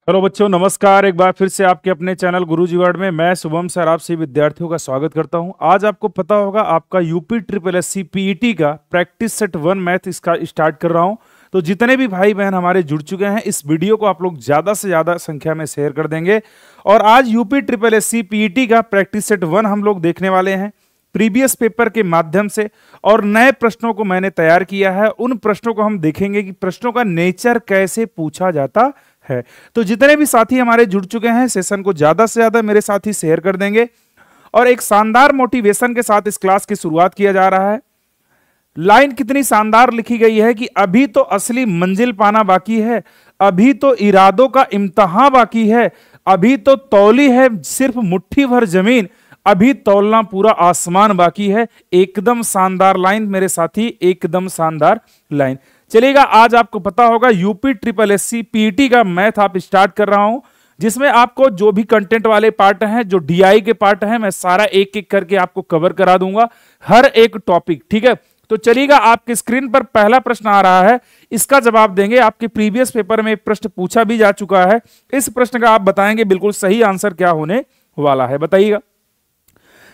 Hello बच्चों, नमस्कार। एक बार फिर से आपके अपने चैनल गुरुजी वर्ड में मैं शुभम सर आप सभी विद्यार्थियों का स्वागत करता हूं। आज आपको पता होगा आपका UP triple S C PET का प्रैक्टिस सेट 1 मैथ इसका स्टार्ट कर रहा हूं। तो जितने भी भाई बहन हमारे जुड़ चुके हैं इस वीडियो को आप लोग ज्यादा से ज्यादा संख्या में शेयर कर देंगे। और आज UP triple S C PET का प्रैक्टिस सेट 1 हम लोग देखने वाले हैं प्रीवियस पेपर के माध्यम से। और नए प्रश्नों को मैंने तैयार किया है, उन प्रश्नों को हम देखेंगे कि प्रश्नों का नेचर कैसे पूछा जाता है। तो जितने भी साथी हमारे जुड़ चुके हैं सेशन को ज्यादा से ज्यादा मेरे साथी शेयर कर देंगे। और एक शानदार मोटिवेशन के साथ इस क्लास की शुरुआत किया जा रहा है। लाइन कितनी शानदार लिखी गई है कि अभी तो असली मंजिल पाना बाकी है, अभी तो इरादों का इम्तहां बाकी है, अभी तो तौली है सिर्फ मुट्ठी भर जमीन, अभी तौलना पूरा आसमान बाकी है। एकदम शानदार लाइन मेरे साथी, एकदम शानदार लाइन। चलिएगा, आज आपको पता होगा UP triple S C PET का मैथ आप स्टार्ट कर रहा हूं, जिसमें आपको जो भी कंटेंट वाले पार्ट हैं, जो डीआई के पार्ट हैं, मैं सारा एक एक करके आपको कवर करा दूंगा, हर एक टॉपिक। ठीक है, तो चलिएगा, आपके स्क्रीन पर पहला प्रश्न आ रहा है, इसका जवाब देंगे। आपके प्रीवियस पेपर में एक प्रश्न पूछा भी जा चुका है, इस प्रश्न का आप बताएंगे बिल्कुल सही आंसर क्या होने वाला है, बताइएगा।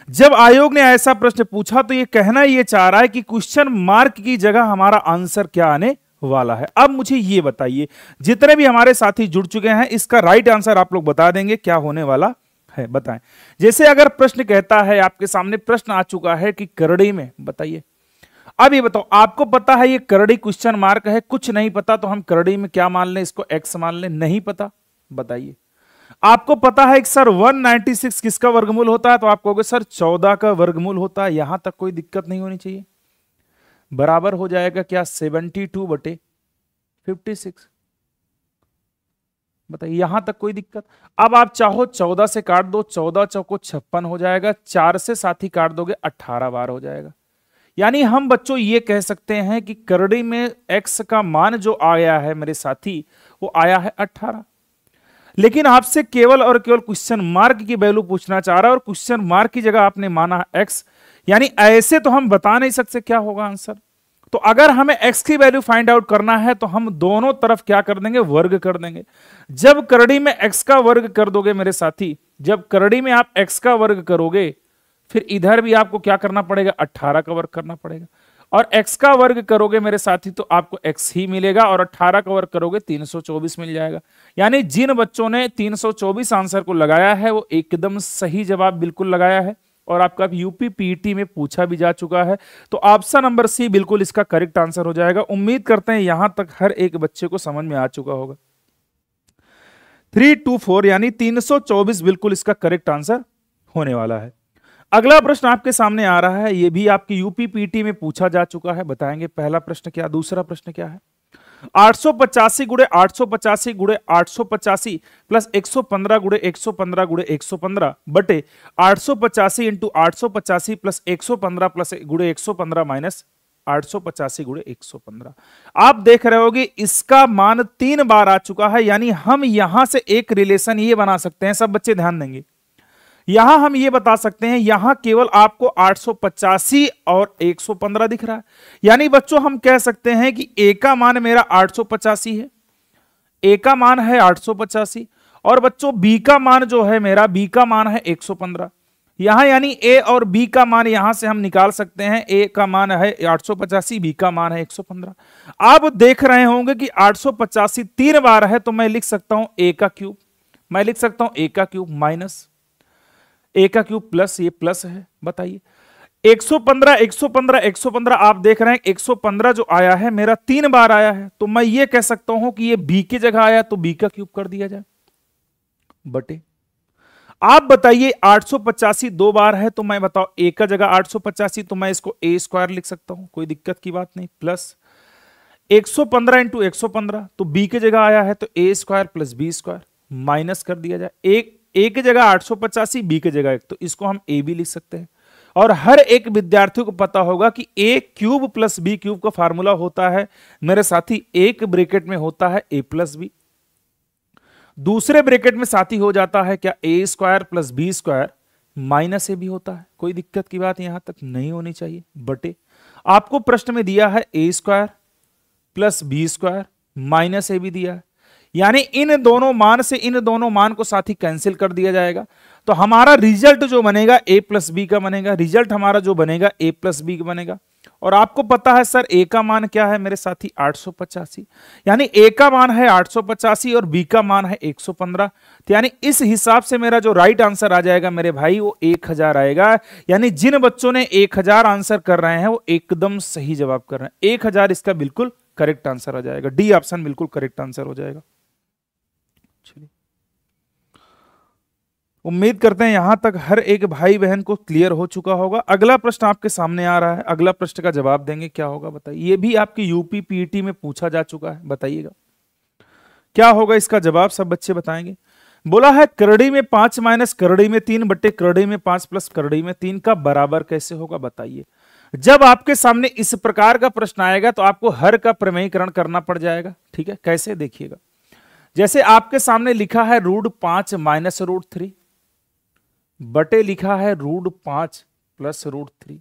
जब आयोग ने ऐसा प्रश्न पूछा तो ये कहना ये चाह रहा है कि क्वेश्चन मार्क की जगह हमारा आंसर क्या आने वाला है। अब मुझे ये बताइए, जितने भी हमारे साथी जुड़ चुके हैं इसका राइट आंसर आप लोग बता देंगे क्या होने वाला है, बताएं। जैसे अगर प्रश्न कहता है, आपके सामने प्रश्न आ चुका है कि करड़ी में, बताइए। अब ये बताओ, आपको पता है ये करड़ी क्वेश्चन मार्क है, कुछ नहीं पता तो हम करड़ी में क्या मान लें, इसको एक्स मान लें, नहीं पता, बताइए। आपको पता है कि सर 196 किसका वर्गमूल होता है, तो आप कहोगे सर 14 का वर्गमूल होता है। यहां तक कोई दिक्कत नहीं होनी चाहिए, बराबर हो जाएगा क्या 72/56। बताइए, यहां तक कोई दिक्कत। अब आप चाहो 14 से काट दो, 14 चौको 56 हो जाएगा, 4 से साथ ही काट दोगे 18 बार हो जाएगा। यानी हम बच्चों ये कह सकते हैं कि करड़ी में एक्स का मान जो आया है मेरे साथी, वो आया है 18। लेकिन आपसे केवल और केवल क्वेश्चन मार्क की वैल्यू पूछना चाह रहा है, और क्वेश्चन मार्क की जगह आपने माना एक्स। यानी ऐसे तो हम बता नहीं सकते क्या होगा आंसर। तो अगर हमें एक्स की वैल्यू फाइंड आउट करना है तो हम दोनों तरफ क्या कर देंगे, वर्ग कर देंगे। जब करड़ी में एक्स का वर्ग कर दोगे मेरे साथी, जब करड़ी में आप एक्स का वर्ग करोगे, फिर इधर भी आपको क्या करना पड़ेगा, 18 का वर्ग करना पड़ेगा। और x का वर्ग करोगे मेरे साथी तो आपको x ही मिलेगा, और 18 का वर्ग करोगे 324 मिल जाएगा। यानी जिन बच्चों ने 324 आंसर को लगाया है वो एकदम सही जवाब बिल्कुल लगाया है, और आपका यूपी पीईटी में पूछा भी जा चुका है। तो ऑप्शन नंबर सी बिल्कुल इसका करेक्ट आंसर हो जाएगा। उम्मीद करते हैं यहां तक हर एक बच्चे को समझ में आ चुका होगा। 324 यानी 324 बिल्कुल इसका करेक्ट आंसर होने वाला है। अगला प्रश्न आपके सामने आ रहा है, यह भी आपकी यूपी पीटी में पूछा जा चुका है, बताएंगे पहला प्रश्न क्या, दूसरा प्रश्न क्या है। 885 गुणे 885 गुणे 885 प्लस 115 गुणे 115 गुणे 115 बटे 885 इंटू 885 प्लस 115 प्लस गुणे 115 माइनस 885 गुणे 115। आप देख रहे होगे इसका मान 3 बार आ चुका है। यानी हम यहां से एक रिलेशन ये बना सकते हैं, सब बच्चे ध्यान देंगे। यहां हम ये बता सकते हैं, यहां केवल आपको 885 और 115 दिख रहा है। यानी बच्चों हम कह सकते हैं कि ए का मान मेरा 885 है, ए का मान है 885, और बच्चों बी का मान जो है मेरा, बी का मान है 115। यहां यानी ए और बी का मान यहां से हम निकाल सकते हैं, ए का मान है 885, बी का मान है 115। आप देख रहे होंगे कि 885 3 बार है, तो मैं लिख सकता हूं ए का क्यूब, मैं लिख सकता हूं ए का क्यूब माइनस ए का क्यूब प्लस ये प्लस है। बताइए 115 115 115, आप देख रहे हैं 115 जो आया है मेरा 3 बार आया है, तो मैं ये कह सकता हूं कि ये बी की जगह आया तो बी का क्यूब कर दिया जाए बटे। आप बताइए 885 2 बार है, तो मैं बताओ ए का जगह 885, तो मैं इसको ए स्क्वायर लिख सकता हूं, कोई दिक्कत की बात नहीं, प्लस 115 इंटू 115, तो बी की जगह आया है तो A square plus B square minus कर दिया जाए। एक ए की जगह 885, बी की जगह 1, तो इसको हम ए भी लिख सकते हैं। और हर एक विद्यार्थी को पता होगा कि A cube plus B cube का फार्मूला होता है मेरे साथी, एक ब्रैकेट में होता है ए प्लस बी, दूसरे ब्रैकेट में साथी हो जाता है क्या, A square plus B square minus A भी होता है। कोई दिक्कत की बात यहां तक नहीं होनी चाहिए बटे। आपको प्रश्न में दिया है A square plus B square minus A भी दिया है। यानी इन दोनों मान से इन दोनों मान को साथ ही कैंसिल कर दिया जाएगा। तो हमारा रिजल्ट जो बनेगा a प्लस बी का बनेगा, रिजल्ट हमारा जो बनेगा a प्लस बी का बनेगा। और आपको पता है सर a का मान क्या है मेरे साथी 885, यानी a का मान है 885 और b का मान है 115। तो यानी इस हिसाब से मेरा जो राइट आंसर आ जाएगा मेरे भाई वो 1000 आएगा। यानी जिन बच्चों ने 1000 आंसर कर रहे हैं वो एकदम सही जवाब कर रहे हैं। 1000 इसका बिल्कुल करेक्ट आंसर आ जाएगा, डी ऑप्शन बिल्कुल करेक्ट आंसर हो जाएगा। चलिए, उम्मीद करते हैं यहां तक हर एक भाई बहन को क्लियर हो चुका होगा। अगला प्रश्न आपके सामने आ रहा है, अगला प्रश्न का जवाब देंगे, क्या होगा बताइए। ये भी आपकी यूपी पीईटी में पूछा जा चुका है, बताइएगा क्या होगा इसका जवाब, सब बच्चे बताएंगे। बोला है करड़ी में 5 माइनस करड़ी में 3 बट्टे करड़ी में 5 प्लस करड़ी में 3 का बराबर कैसे होगा बताइए। जब आपके सामने इस प्रकार का प्रश्न आएगा तो आपको हर का प्रमेयीकरण करना पड़ जाएगा। ठीक है, कैसे देखिएगा। जैसे आपके सामने लिखा है √5 माइनस √3 बटे लिखा है √5 प्लस √3।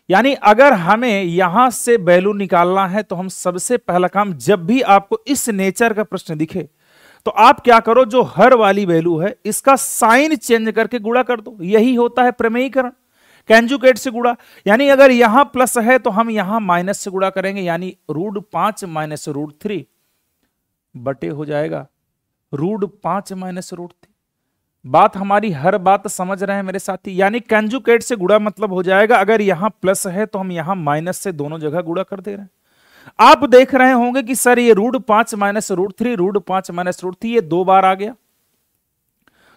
यानी अगर हमें यहां से वैल्यू निकालना है तो हम सबसे पहला काम, जब भी आपको इस नेचर का प्रश्न दिखे तो आप क्या करो, जो हर वाली वैल्यू है इसका साइन चेंज करके गुणा कर दो। यही होता है प्रमेयीकरण, कंजुगेट से गुणा। यानी अगर यहां प्लस है तो हम यहां माइनस से गुणा करेंगे, यानी √5 माइनस √3 बटे हो जाएगा √5 माइनस √3। बात हमारी हर बात समझ रहे हैं मेरे साथी। यानी कंजुगेट से गुणा मतलब हो जाएगा अगर यहां प्लस है तो हम यहां माइनस से दोनों जगह गुणा कर दे रहे हैं। आप देख रहे होंगे कि सर ये √5 माइनस √3 √5 माइनस √3 ये 2 बार आ गया।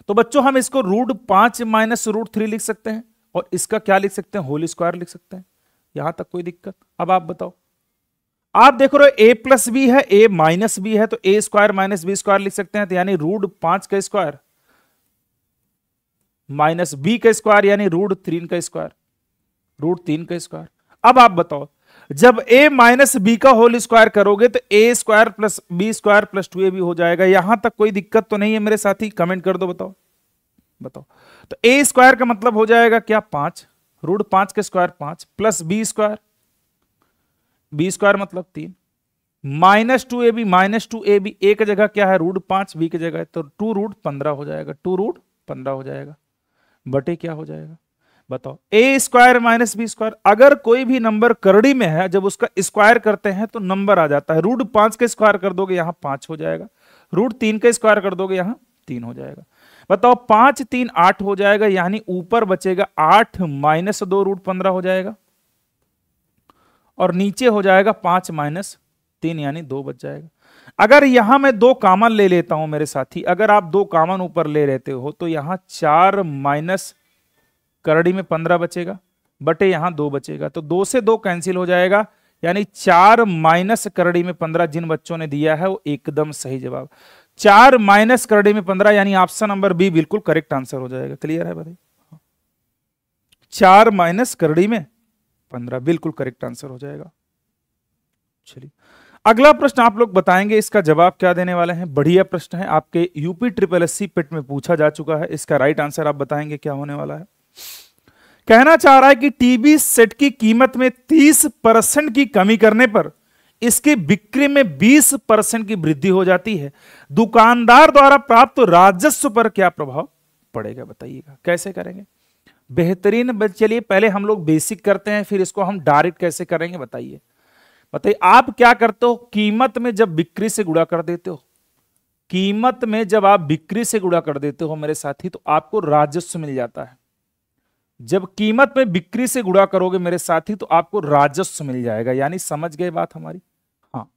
तो बच्चों हम इसको √5 माइनस √3 लिख सकते हैं और इसका क्या लिख सकते हैं, होल स्क्वायर लिख सकते हैं। यहां तक कोई दिक्कत। अब आप बताओ, आप देख रहे हो a प्लस बी है, a माइनस बी है, तो a square minus B square लिख सकते हैं। तो यानी √5 का स्क्वायर माइनस बी का स्क्वायर यानी √3 का स्क्वायर, √3 का स्क्वायर। अब आप बताओ, जब a माइनस बी का होल स्क्वायर करोगे तो a square plus B square plus 2ab हो जाएगा। यहां तक कोई दिक्कत तो नहीं है मेरे साथी, कमेंट कर दो, बताओ बताओ। तो a स्क्वायर का मतलब हो जाएगा क्या 5, √5 का square 5 plus B square, B square मतलब 3 minus 2ab minus 2ab, a की जगह क्या है √5, b की जगह है तो 2√15 हो जाएगा, 2√15 हो जाएगा बटे क्या हो जाएगा बताओ, a square minus B square. अगर कोई भी नंबर करड़ी में है जब उसका स्क्वायर करते हैं तो नंबर आ जाता है। √5 का स्क्वायर कर दोगे यहां 5 हो जाएगा, √3 का स्क्वायर कर दोगे यहां 3 हो जाएगा। बताओ 5 3 8 हो जाएगा, यानी ऊपर बचेगा 8 माइनस 2 √15 हो जाएगा और नीचे हो जाएगा 5 माइनस 3 यानी 2 बच जाएगा। अगर यहां मैं 2 कॉमन ले लेता हूं मेरे साथी, अगर आप 2 कॉमन ऊपर ले लेते हो तो यहां 4 माइनस करड़ी में 15 बचेगा बटे यहां 2 बचेगा, तो 2 से 2 कैंसिल हो जाएगा। यानी 4 माइनस करड़ी में 15 जिन बच्चों ने दिया है वो एकदम सही जवाब। 4 माइनस करड़ी में 15 यानी ऑप्शन नंबर बी बिल्कुल करेक्ट आंसर हो जाएगा। क्लियर है भाई, 4 माइनस करड़ी में 15 बिल्कुल करेक्ट आंसर हो जाएगा। चलिए अगला प्रश्न आप लोग बताएंगे इसका जवाब क्या देने वाले हैं। बढ़िया प्रश्न है, आपके यूपी SSSC पेट में पूछा जा चुका है। इसका राइट आंसर आप बताएंगे क्या होने वाला है। कहना चाह रहा है कि टीवी सेट की कीमत में 30% की कमी करने पर इसकी बिक्री में 20% की वृद्धि हो जाती है। दुकानदार द्वारा प्राप्त राजस्व पर क्या प्रभाव पड़ेगा बताइएगा, कैसे करेंगे। बेहतरीन, चलिए पहले हम लोग बेसिक करते हैं फिर इसको हम डायरेक्ट कैसे करेंगे बताइए। बताइए आप क्या करते हो, कीमत में जब बिक्री से गुणा कर देते हो, कीमत में जब आप बिक्री से गुणा कर देते हो मेरे साथी तो आपको राजस्व मिल जाता है। जब कीमत में बिक्री से गुणा करोगे मेरे साथी तो आपको राजस्व मिल जाएगा। यानी समझ गए बात हमारी। हाँ,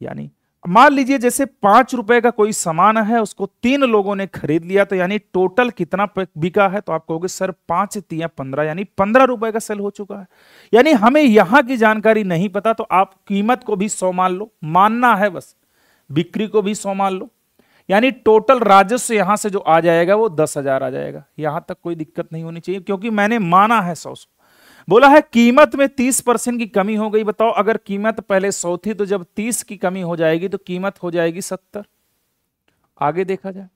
यानी मान लीजिए जैसे 5 रुपए का कोई सामान है, उसको 3 लोगों ने खरीद लिया, तो यानी टोटल कितना बिका है, तो आप कहोगे सर 5 3 15 यानी 15 रुपए का सेल हो चुका है। यानी हमें यहां की जानकारी नहीं पता तो आप कीमत को भी 100 मान लो, मानना है बस, बिक्री को भी 100 मान लो, यानी टोटल राजस्व यहां से जो आ जाएगा वो 10,000 आ जाएगा। यहां तक कोई दिक्कत नहीं होनी चाहिए क्योंकि मैंने माना है 100। बोला है कीमत में 30% की कमी हो गई। बताओ अगर कीमत पहले 100 थी तो जब 30 की कमी हो जाएगी तो कीमत हो जाएगी 70। आगे देखा जाए,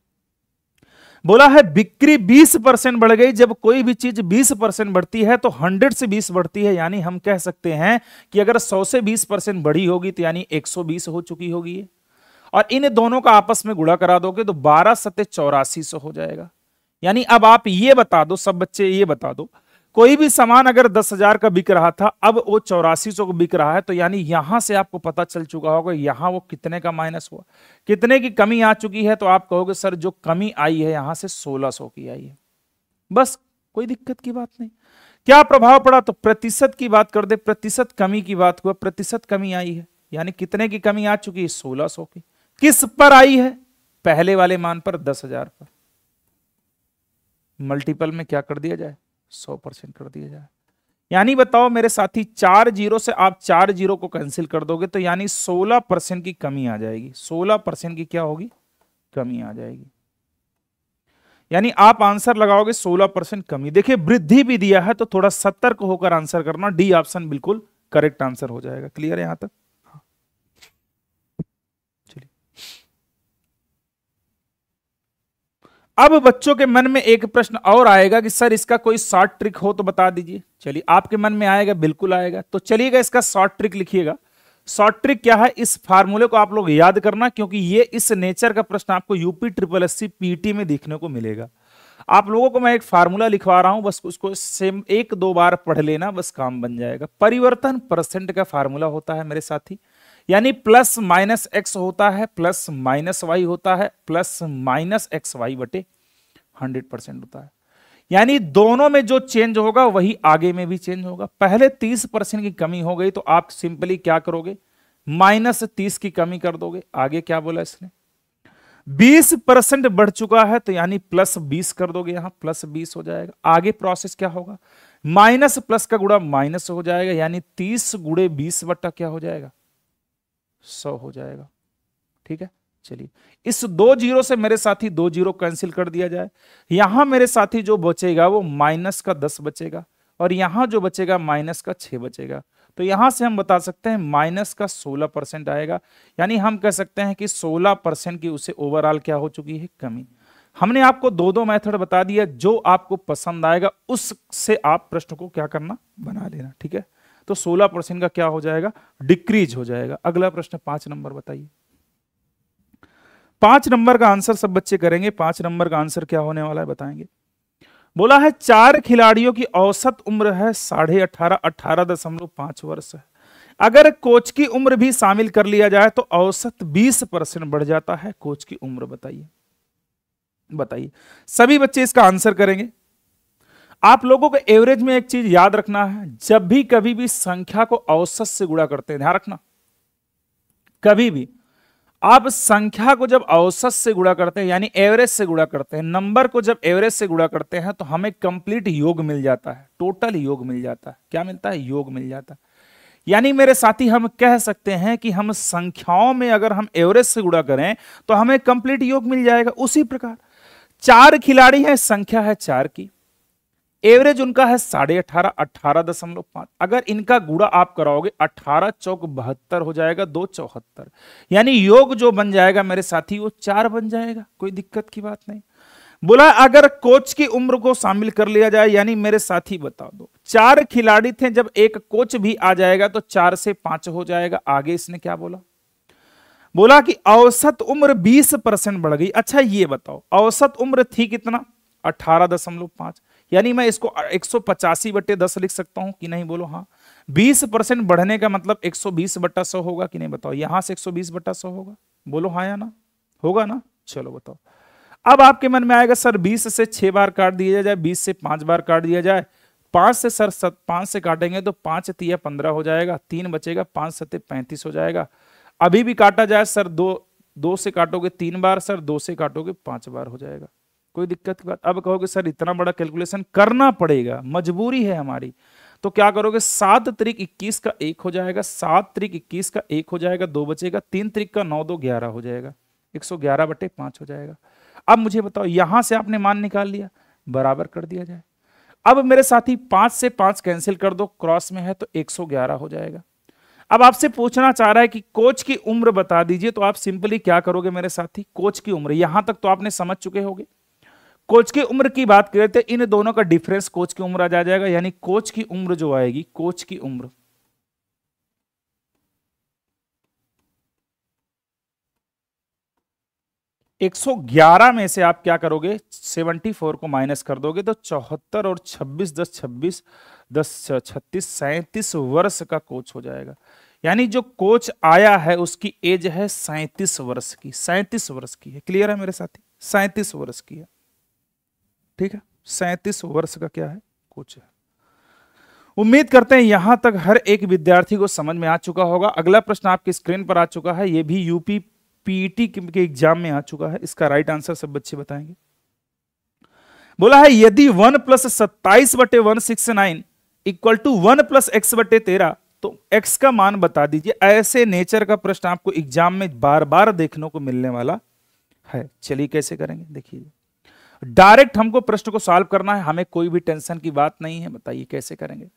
बोला है बिक्री 20% बढ़ गई। जब कोई भी चीज 20% बढ़ती है तो 100 से 20 बढ़ती है। यानी हम कह सकते हैं कि अगर 100 से 20% बढ़ी होगी तो यानी 120 हो चुकी होगी। और इन दोनों का आपस में गुणा करा दोगे तो 12 सत्ते 8400 हो जाएगा। यानी अब आप ये बता दो, सब बच्चे ये बता दो, कोई भी सामान अगर 10,000 का बिक रहा था, अब वो 8400 को बिक रहा है, तो यानी यहां से आपको पता चल चुका होगा यहां वो कितने का माइनस हुआ, कितने की कमी आ चुकी है। तो आप कहोगे सर जो कमी आई है यहां से 1600 की आई है, बस, कोई दिक्कत की बात नहीं। क्या प्रभाव पड़ा, तो प्रतिशत की बात कर दे, प्रतिशत कमी की बात हुआ, प्रतिशत कमी आई है, यानी कितने की कमी आ चुकी है, 1600 की। किस पर आई है, पहले वाले मान पर 10,000 पर। मल्टीपल में क्या कर दिया जाए, 100% कर दिया जाए। यानी बताओ मेरे साथी, 4 जीरो से आप 4 जीरो को कैंसिल कर दोगे तो यानी 16% की कमी आ जाएगी। 16% की क्या होगी, कमी आ जाएगी। यानी आप आंसर लगाओगे 16% कमी। देखिए वृद्धि भी दिया है तो थोड़ा सतर्क होकर आंसर करना, डी ऑप्शन बिल्कुल करेक्ट आंसर हो जाएगा। क्लियर है यहां तक, हाँ। चलिए अब बच्चों के मन में एक प्रश्न और आएगा कि सर इसका कोई शॉर्ट ट्रिक हो तो बता दीजिए। चलिए आपके मन में आएगा, बिल्कुल आएगा, तो चलिएगा इसका शॉर्ट ट्रिक लिखिएगा। शॉर्ट ट्रिक क्या है, इस फार्मूले को आप लोग याद करना, क्योंकि ये इस नेचर का प्रश्न आपको यूपी ट्रिपल एससी पीटी में देखने को मिलेगा। आप लोगों को मैं एक फार्मूला लिखवा रहा हूं, बस उसको सेम 1-2 बार पढ़ लेना, बस काम बन जाएगा। परिवर्तन परसेंट का फार्मूला होता है मेरे साथी, यानी प्लस माइनस एक्स होता है, प्लस माइनस वाई होता है, प्लस माइनस एक्स वाई बटे 100% होता है। यानी दोनों में जो चेंज होगा वही आगे में भी चेंज होगा। पहले 30% की कमी हो गई तो आप सिंपली क्या करोगे, -30 की कमी कर दोगे। आगे क्या बोला इसने, 20% बढ़ चुका है तो यानी +20 कर दोगे, यहां +20 हो जाएगा। आगे प्रोसेस क्या होगा, माइनस प्लस का गुणा माइनस हो जाएगा, यानी 30 गुणे 20 बट्टा क्या हो जाएगा, 100 हो जाएगा। ठीक है, चलिए इस 2 जीरो से मेरे साथी 2 जीरो कैंसिल कर दिया जाए। यहां मेरे साथी जो बचेगा वो माइनस का 10 बचेगा, और यहां जो बचेगा माइनस का 6 बचेगा। तो यहां से हम बता सकते हैं माइनस का 16% आएगा। यानी हम कह सकते हैं कि 16% की उसे ओवरऑल क्या हो चुकी है, कमी। हमने आपको 2 मेथड बता दिया, जो आपको पसंद आएगा उससे आप प्रश्न को क्या करना, बना लेना। ठीक है, तो 16% का क्या हो जाएगा, डिक्रीज हो जाएगा। अगला प्रश्न 5 नंबर बताइए। 5 नंबर का आंसर सब बच्चे करेंगे। 5 नंबर का आंसर क्या होने वाला है बताएंगे। बोला है 4 खिलाड़ियों की औसत उम्र है 18.5 वर्ष है। अगर कोच की उम्र भी शामिल कर लिया जाए तो औसत 20% बढ़ जाता है। कोच की उम्र बताइए, बताइए। सभी बच्चे इसका आंसर करेंगे। आप लोगों को एवरेज में एक चीज याद रखना है, जब भी कभी भी संख्या को औसत से गुणा करते हैं, ध्यान रखना, कभी भी आप संख्या को जब औसत से गुणा करते हैं यानी एवरेज से गुणा करते हैं, नंबर को जब एवरेज से गुणा करते हैं तो हमें कंप्लीट योग मिल जाता है, टोटल योग मिल जाता है। क्या मिलता है, योग मिल जाता है। यानी मेरे साथी हम कह सकते हैं कि हम संख्याओं में अगर हम एवरेज से गुणा करें तो हमें कंप्लीट योग मिल जाएगा। उसी प्रकार 4 खिलाड़ी हैं, संख्या है 4 की, एवरेज उनका है 18.5, 18.5। अगर इनका गुणा आप कराओगे 18 चौक 72 हो जाएगा, 2 74, यानी योग जो बन जाएगा मेरे साथी वो 4 बन जाएगा। कोई दिक्कत की बात नहीं। बोला अगर कोच की उम्र को शामिल कर लिया जाए, यानी मेरे साथी बता दो 4 खिलाड़ी थे, जब एक कोच भी आ जाएगा तो 4 से 5 हो जाएगा। आगे इसने क्या बोला, बोला कि औसत उम्र 20% बढ़ गई। अच्छा ये बताओ औसत उम्र थी कितना, 18.5, यानी मैं इसको 185/10 लिख सकता हूं कि नहीं, बोलो हाँ। 20% बढ़ने का मतलब 120/100 होगा कि नहीं, बताओ। यहां से 120/100 होगा, बोलो हाँ या ना, होगा ना। चलो बताओ। अब आपके मन में आएगा सर 20 से 6 बार काट दिया जाए, 20 से 5 बार काट दिया जाए, 5 से सर 5 से काटेंगे तो 5 तिया 15 हो जाएगा, 3 बचेगा, 5 सत्ते 35 हो जाएगा। अभी भी काटा जाए सर, 2 से काटोगे 3 बार, सर 2 से काटोगे 5 बार हो जाएगा। कोई दिक्कत की बात। अब कहोगे सर इतना बड़ा कैलकुलेशन करना पड़ेगा, मजबूरी है हमारी, तो क्या करोगे, 7 त्रिक 21 का 1 हो जाएगा, 7 त्रिक 21 का 1 हो जाएगा, 2 बचेगा, 3 त्रिक का 9 2 11 हो जाएगा, 111/5 हो जाएगा। अब मुझे बताओ यहां से आपने मान निकाल लिया, बराबर कर दिया जाए। अब मेरे साथी 5 से 5 कैंसिल कर दो, क्रॉस में है तो 111 हो जाएगा। अब आपसे पूछना चाह रहा है कि कोच की उम्र बता दीजिए, तो आप सिंपली क्या करोगे मेरे साथी, कोच की उम्र, यहां तक तो आपने समझ चुके होंगे। कोच की उम्र की बात करें तो इन दोनों का डिफरेंस कोच की उम्र आ जाएगा, यानी कोच की उम्र जो आएगी, कोच की उम्र, 111 में से आप क्या करोगे, 74 को माइनस कर दोगे तो 74 और 26, 10 26, 10 36, 37 वर्ष का कोच हो जाएगा। यानी जो कोच आया है उसकी एज है 37 वर्ष की, 37 वर्ष की है। क्लियर है मेरे साथी, 37 वर्ष की है। ठीक है, 37 वर्ष का क्या है, कोच है। उम्मीद करते हैं यहां तक हर एक विद्यार्थी को समझ में आ चुका होगा। अगला प्रश्न आपकी स्क्रीन पर आ चुका है, यह भी यूपी पीईटी के एग्जाम में आ चुका है। इसका राइट आंसर सब बच्चे बताएंगे। बोला है यदि 1 + 27/169 इक्वल टू 1 + x/13 तो x का मान बता दीजिए। ऐसे नेचर का प्रश्न आपको एग्जाम में बार बार देखने को मिलने वाला है। चलिए कैसे करेंगे देखिए, डायरेक्ट हमको प्रश्न को सॉल्व करना है, हमें कोई भी टेंशन की बात नहीं है। बताइए कैसे करेंगे।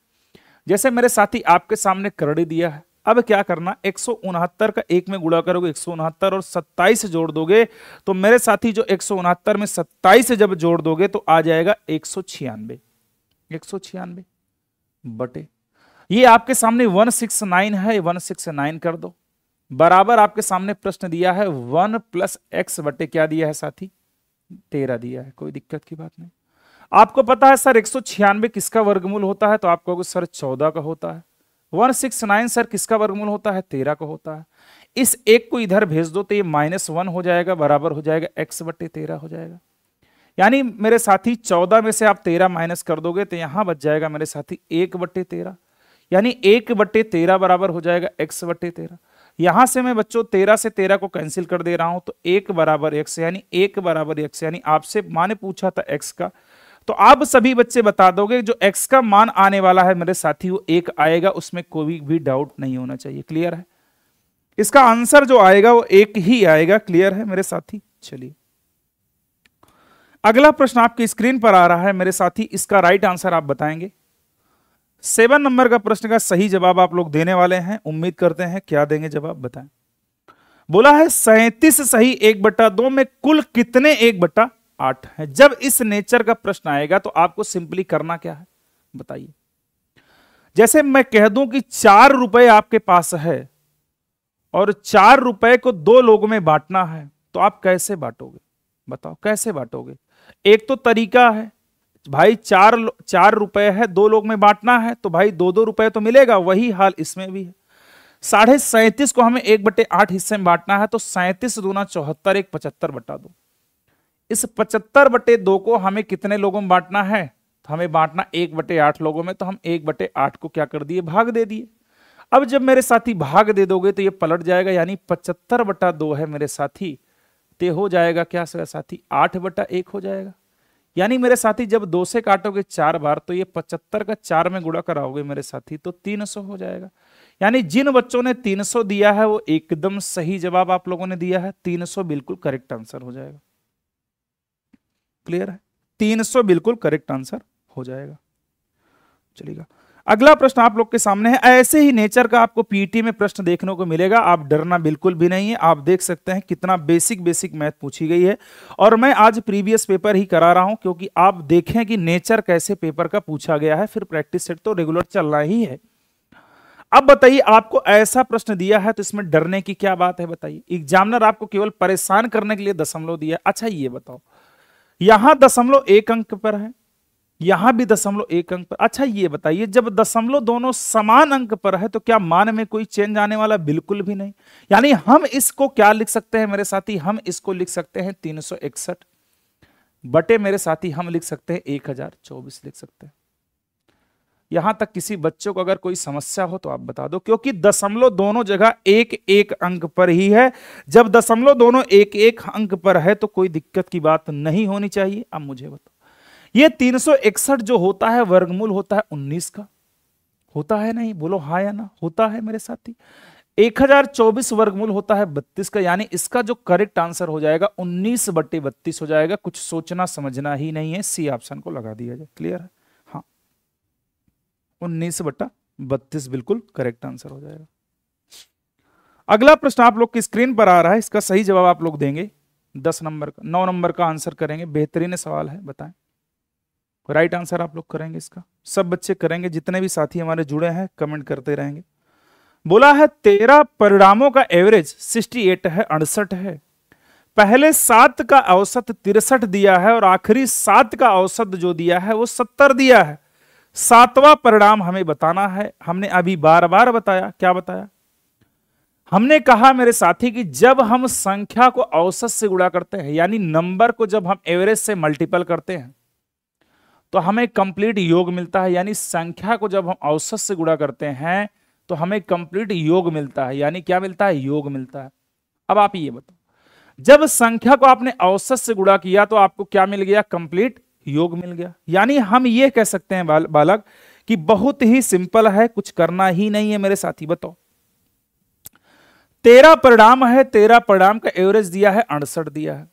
जैसे मेरे साथी आपके सामने करड़ी दिया है, अब क्या करना, 169 का 1 में गुणा करोगे 169 और 27 जोड़ दोगे तो मेरे साथी जो 169 में 27 जब जोड़ दोगे तो आ जाएगा 196। 196 बटे ये आपके सामने 169 है, 169 कर दो बराबर आपके सामने प्रश्न दिया है 1 + x बटे क्या दिया है साथी, 13 दिया है। कोई दिक्कत की बात नहीं। आपको पता है सर 196 किसका वर्गमूल होता है, तो आप कहोगे सर 14 का होता है। 169 सर किसका वर्गमूल होता है, 13 का होता है। इस एक को इधर भेज दो तो ये -1 हो जाएगा, बराबर हो जाएगा x/13 हो जाएगा। यानी मेरे साथी 14 में से आप 13 माइनस कर दोगे तो यहां बच जाएगा मेरे साथी 1/13, यानी 1/13 बराबर हो जाएगा x/13। यहां से मैं बच्चों 13 से 13 को कैंसिल कर दे रहा हूं तो 1 बराबर x, यानी 1 बराबर x, यानी आपसे माने पूछा था x का, तो आप सभी बच्चे बता दोगे जो x का मान आने वाला है मेरे साथी वो 1 आएगा, उसमें कोई भी डाउट नहीं होना चाहिए। क्लियर है, इसका आंसर जो आएगा वो 1 ही आएगा। क्लियर है मेरे साथी। चलिए अगला प्रश्न आपकी स्क्रीन पर आ रहा है मेरे साथी, इसका राइट आंसर आप बताएंगे। 7 नंबर का प्रश्न का सही जवाब आप लोग देने वाले हैं। उम्मीद करते हैं क्या देंगे जवाब, बताएं। बोला है 37 सही 1/2 में कुल कितने 1/8 है। जब इस नेचर का प्रश्न आएगा तो आपको सिंपली करना क्या है बताइए। जैसे मैं कह दूं कि 4 रुपए आपके पास है और 4 रुपए को 2 लोगों में बांटना है, तो आप कैसे बांटोगे, बताओ कैसे बांटोगे। एक तो तरीका है भाई 4 रुपए है, 2 लोग में बांटना है तो भाई 2-2 रुपए तो मिलेगा, वही हाल इसमें भी है। 37.5 को हमें 1/8 हिस्से में बांटना है तो 37 दूना 74, 1 75/2। इस 75/2 को हमें कितने लोगों में बांटना है, तो हमें बांटना 1/8 लोगों में, तो हम 1/8 को क्या कर दिए, भाग दे दिए। अब जब मेरे साथी भाग दे दोगे तो ये पलट जाएगा, यानी 75/2 है मेरे साथी, ते हो जाएगा क्या साथी 8/1 हो जाएगा। यानी मेरे साथी जब 2 से काटोगे 4 बार तो ये 75 का 4 में गुणा कराओगे मेरे साथी तो 300 हो जाएगा। यानी जिन बच्चों ने 300 दिया है वो एकदम सही जवाब आप लोगों ने दिया है, 300 बिल्कुल करेक्ट आंसर हो जाएगा। क्लियर है, 300 बिल्कुल करेक्ट आंसर हो जाएगा। चलिएगा अगला प्रश्न आप लोग के सामने है। ऐसे ही नेचर का आपको पीटी में प्रश्न देखने को मिलेगा, आप डरना बिल्कुल भी नहीं है। आप देख सकते हैं कितना बेसिक मैथ पूछी गई है, और मैं आज प्रीवियस पेपर ही करा रहा हूं क्योंकि आप देखें कि नेचर कैसे पेपर का पूछा गया है, फिर प्रैक्टिस सेट तो रेगुलर चलना ही है। अब बताइए आपको ऐसा प्रश्न दिया है तो इसमें डरने की क्या बात है बताइए। एग्जामिनर आपको केवल परेशान करने के लिए दशमलव दिया। अच्छा ये बताओ, यहां 0.1 अंक पर है, यहां भी 0.1 अंक पर। अच्छा ये बताइए जब दशमलव दोनों समान अंक पर है तो क्या मान में कोई चेंज आने वाला, बिल्कुल भी नहीं। यानी हम इसको क्या लिख सकते हैं मेरे साथी, हम इसको लिख सकते हैं 361 बटे मेरे साथी हम लिख सकते हैं 1024 लिख सकते हैं। यहां तक किसी बच्चों को अगर कोई समस्या हो तो आप बता दो, क्योंकि दशमलव दोनों जगह 1-1 अंक पर ही है। जब दशमलव दोनों 1-1 अंक पर है तो कोई दिक्कत की बात नहीं होनी चाहिए। अब मुझे बताओ ये 361 जो होता है वर्गमूल होता है 19 का, होता है नहीं, बोलो हाँ या ना, होता है मेरे साथी। 1024 वर्गमूल होता है 32 का, यानी इसका जो करेक्ट आंसर हो जाएगा 19/32 हो जाएगा। कुछ सोचना समझना ही नहीं है, सी ऑप्शन को लगा दिया जाए। क्लियर है, हाँ 19/32 बिल्कुल करेक्ट आंसर हो जाएगा। अगला प्रश्न आप लोग की स्क्रीन पर आ रहा है, इसका सही जवाब आप लोग देंगे 10 नंबर का, 9 नंबर का आंसर करेंगे। बेहतरीन सवाल है, बताएं राइट आंसर आप लोग करेंगे इसका, सब बच्चे करेंगे, जितने भी साथी हमारे जुड़े हैं कमेंट करते रहेंगे। बोला है 13 परिणामों का एवरेज 68 है, 68 है। पहले 7 का औसत 63 दिया है और आखिरी 7 का औसत जो दिया है वो 70 दिया है। 7वां परिणाम हमें बताना है। हमने अभी बार बार बताया, क्या बताया? हमने कहा मेरे साथी कि जब हम संख्या को औसत से गुणा करते हैं, यानी नंबर को जब हम एवरेज से मल्टीपल करते हैं तो हमें कंप्लीट योग मिलता है। यानी संख्या को जब हम औसत से गुणा करते हैं तो हमें कंप्लीट योग मिलता है। यानी क्या मिलता है? योग मिलता है। अब आप ये बताओ, जब संख्या को आपने औसत से गुणा किया तो आपको क्या मिल गया? कंप्लीट योग मिल गया। यानी हम ये कह सकते हैं बालक कि बहुत ही सिंपल है, कुछ करना ही नहीं है। मेरे साथी बताओ, 13 परिणाम है, 13 परिणाम का एवरेज दिया है 68 दिया है।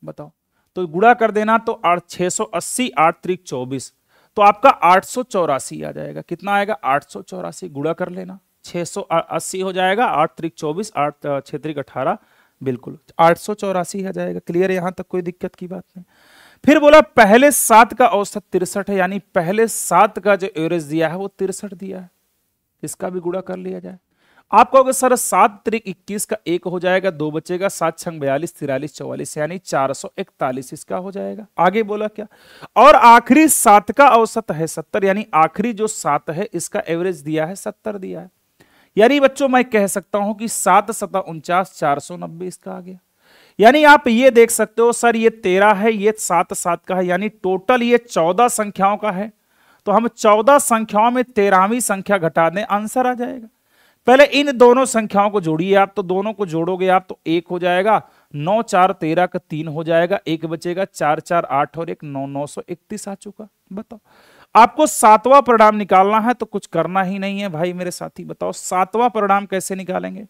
बताओ, तो गुणा कर देना तो 680 8 त्रिक 24, तो आपका 884 आ जाएगा। कितना आएगा? 884। गुणा कर लेना, 680 हो जाएगा, 8 त्रिक 24, 8 6 त्रिक 18, बिल्कुल 884 आ जाएगा। क्लियर है? यहां तक कोई दिक्कत की बात नहीं। फिर बोला पहले 7 का औसत 63 है, यानी पहले 7 का जो एवरेज दिया है वो 63 दिया है। इसका भी गुणा कर लिया जाए। आप कहोगे सर 7 त्रिक 21 का 1 हो जाएगा, 2 बचेगा, 7 छंग 42, 43 44, यानी 441 इसका हो जाएगा। आगे बोला क्या? और आखिरी 7 का औसत है 70, यानी आखिरी जो 7 है इसका एवरेज दिया है 70 दिया है। यानी बच्चों मैं कह सकता हूं कि 7 7 49, 490 इसका आ गया। यानी आप ये देख सकते हो सर ये 13 है, ये 7 7 का है, यानी टोटल ये 14 संख्याओं का है। तो हम 14 संख्याओं में 13वीं संख्या घटा दें, आंसर आ जाएगा। पहले इन दोनों संख्याओं को जोड़िए आप, तो दोनों को जोड़ोगे आप तो 1 हो जाएगा, 9 4 13 का 3 हो जाएगा, 1 बचेगा, 4 4 8 और 1 9 931 आ चुका। बताओ, आपको 7वां परिणाम निकालना है तो कुछ करना ही नहीं है भाई मेरे साथी। बताओ 7वां परिणाम कैसे निकालेंगे?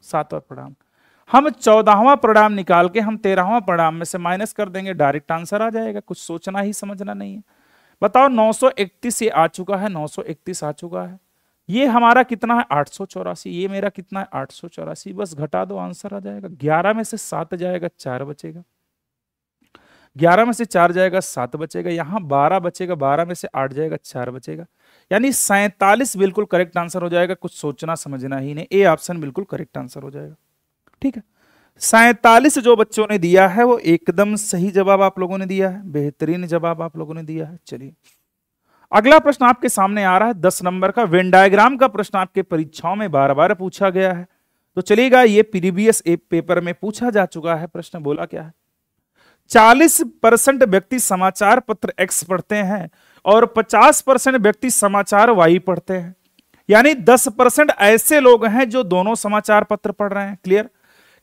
7वां परिणाम हम 14वां परिणाम निकाल के हम 13वां परिणाम में से माइनस कर देंगे, डायरेक्ट आंसर आ जाएगा। कुछ सोचना ही समझना नहीं है। बताओ 931 ये आ चुका है, 931 आ चुका है। ये हमारा कितना है? 884। ये मेरा कितना है? 884। बस घटा दो, आंसर आ जाएगा। 11 में से 7 जाएगा, 4 बचेगा। 11 में से 4 जाएगा, 7 बचेगा। यहां 12 बचेगा, 12 में से 8 जाएगा, 4 बचेगा। यानी 47 बिल्कुल करेक्ट आंसर हो जाएगा। कुछ सोचना समझना ही नहीं, ए ऑप्शन बिल्कुल करेक्ट आंसर हो जाएगा। ठीक है, 47 जो बच्चों ने दिया है वो एकदम सही जवाब आप लोगों ने दिया है, बेहतरीन जवाब आप लोगों ने दिया है। चलिए अगला प्रश्न आपके सामने आ रहा है 10 नंबर का। वेन डायग्राम का प्रश्न आपके परीक्षाओं में बार बार पूछा गया है, तो चलिएगा ये प्रीवियस पेपर में पूछा जा चुका है। प्रश्न बोला क्या है? 40% व्यक्ति समाचार पत्र एक्स पढ़ते हैं और 50% व्यक्ति समाचार वाई पढ़ते हैं। यानी 10% ऐसे लोग हैं जो दोनों समाचार पत्र पढ़ रहे हैं। क्लियर?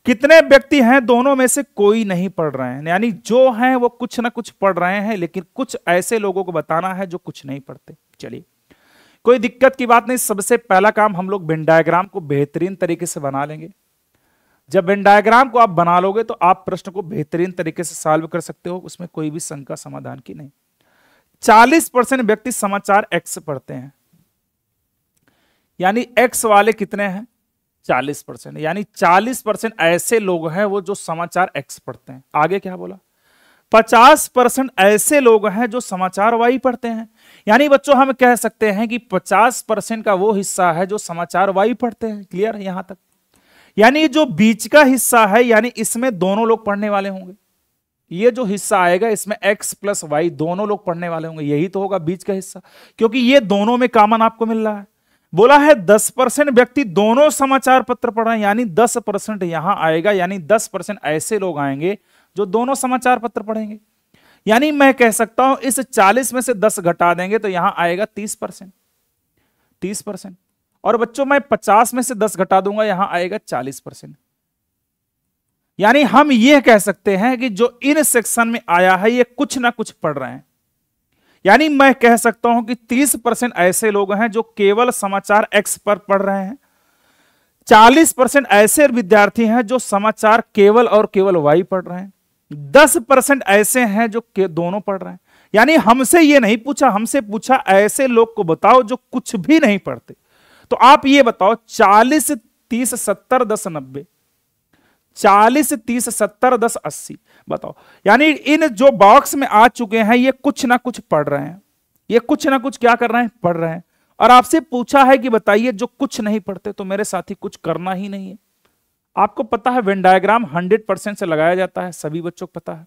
कितने व्यक्ति हैं? दोनों में से कोई नहीं पढ़ रहे हैं। यानी जो हैं वो कुछ ना कुछ पढ़ रहे हैं, लेकिन कुछ ऐसे लोगों को बताना है जो कुछ नहीं पढ़ते। चलिए कोई दिक्कत की बात नहीं। सबसे पहला काम हम लोग वेन डायग्राम को बेहतरीन तरीके से बना लेंगे। जब वेन डायग्राम को आप बना लोगे तो आप प्रश्न को बेहतरीन तरीके से सॉल्व कर सकते हो, उसमें कोई भी शंका समाधान की नहीं। 40% व्यक्ति समाचार एक्स पढ़ते हैं, यानी एक्स वाले कितने हैं? 40%। यानी 40% ऐसे लोग हैं वो जो समाचार एक्स पढ़ते हैं। आगे क्या बोला? 50% ऐसे लोग हैं जो समाचार वाई पढ़ते हैं। यानी बच्चों हम कह सकते हैं कि 50% का वो हिस्सा है जो समाचार वाई पढ़ते हैं। क्लियर है यहां तक? यानी जो बीच का हिस्सा है, यानी इसमें दोनों लोग पढ़ने वाले होंगे। ये जो हिस्सा आएगा इसमें x प्लस वाई दोनों लोग पढ़ने वाले होंगे, यही तो होगा बीच का हिस्सा, क्योंकि ये दोनों में कॉमन आपको मिल रहा है। बोला है 10% व्यक्ति दोनों समाचार पत्र पढ़ रहे हैं, यानी 10% यहां आएगा, यानी 10% ऐसे लोग आएंगे जो दोनों समाचार पत्र पढ़ेंगे। यानी मैं कह सकता हूं इस 40 में से 10 घटा देंगे तो यहां आएगा 30%। 30%। और बच्चों मैं 50 में से 10 घटा दूंगा, यहां आएगा 40%। यानी हम यह कह सकते हैं कि जो इन सेक्शन में आया है ये कुछ ना कुछ पढ़ रहे हैं। यानी मैं कह सकता हूं कि 30% ऐसे लोग हैं जो केवल समाचार एक्स पर पढ़ रहे हैं, 40% ऐसे विद्यार्थी हैं जो समाचार केवल और केवल वाई पढ़ रहे हैं, 10% ऐसे हैं जो दोनों पढ़ रहे हैं। यानी हमसे ये नहीं पूछा, हमसे पूछा ऐसे लोग को बताओ जो कुछ भी नहीं पढ़ते। तो आप ये बताओ 40 30 70 10 90, 40 30 70 10 80 बताओ। यानी इन जो बॉक्स में आ चुके हैं ये कुछ ना कुछ पढ़ रहे हैं, ये कुछ ना कुछ क्या कर रहे हैं? पढ़ रहे हैं। और आपसे पूछा है कि बताइए जो कुछ नहीं पढ़ते, तो मेरे साथी कुछ करना ही नहीं है। आपको पता है वेन डायग्राम 100% से लगाया जाता है, सभी बच्चों को पता है।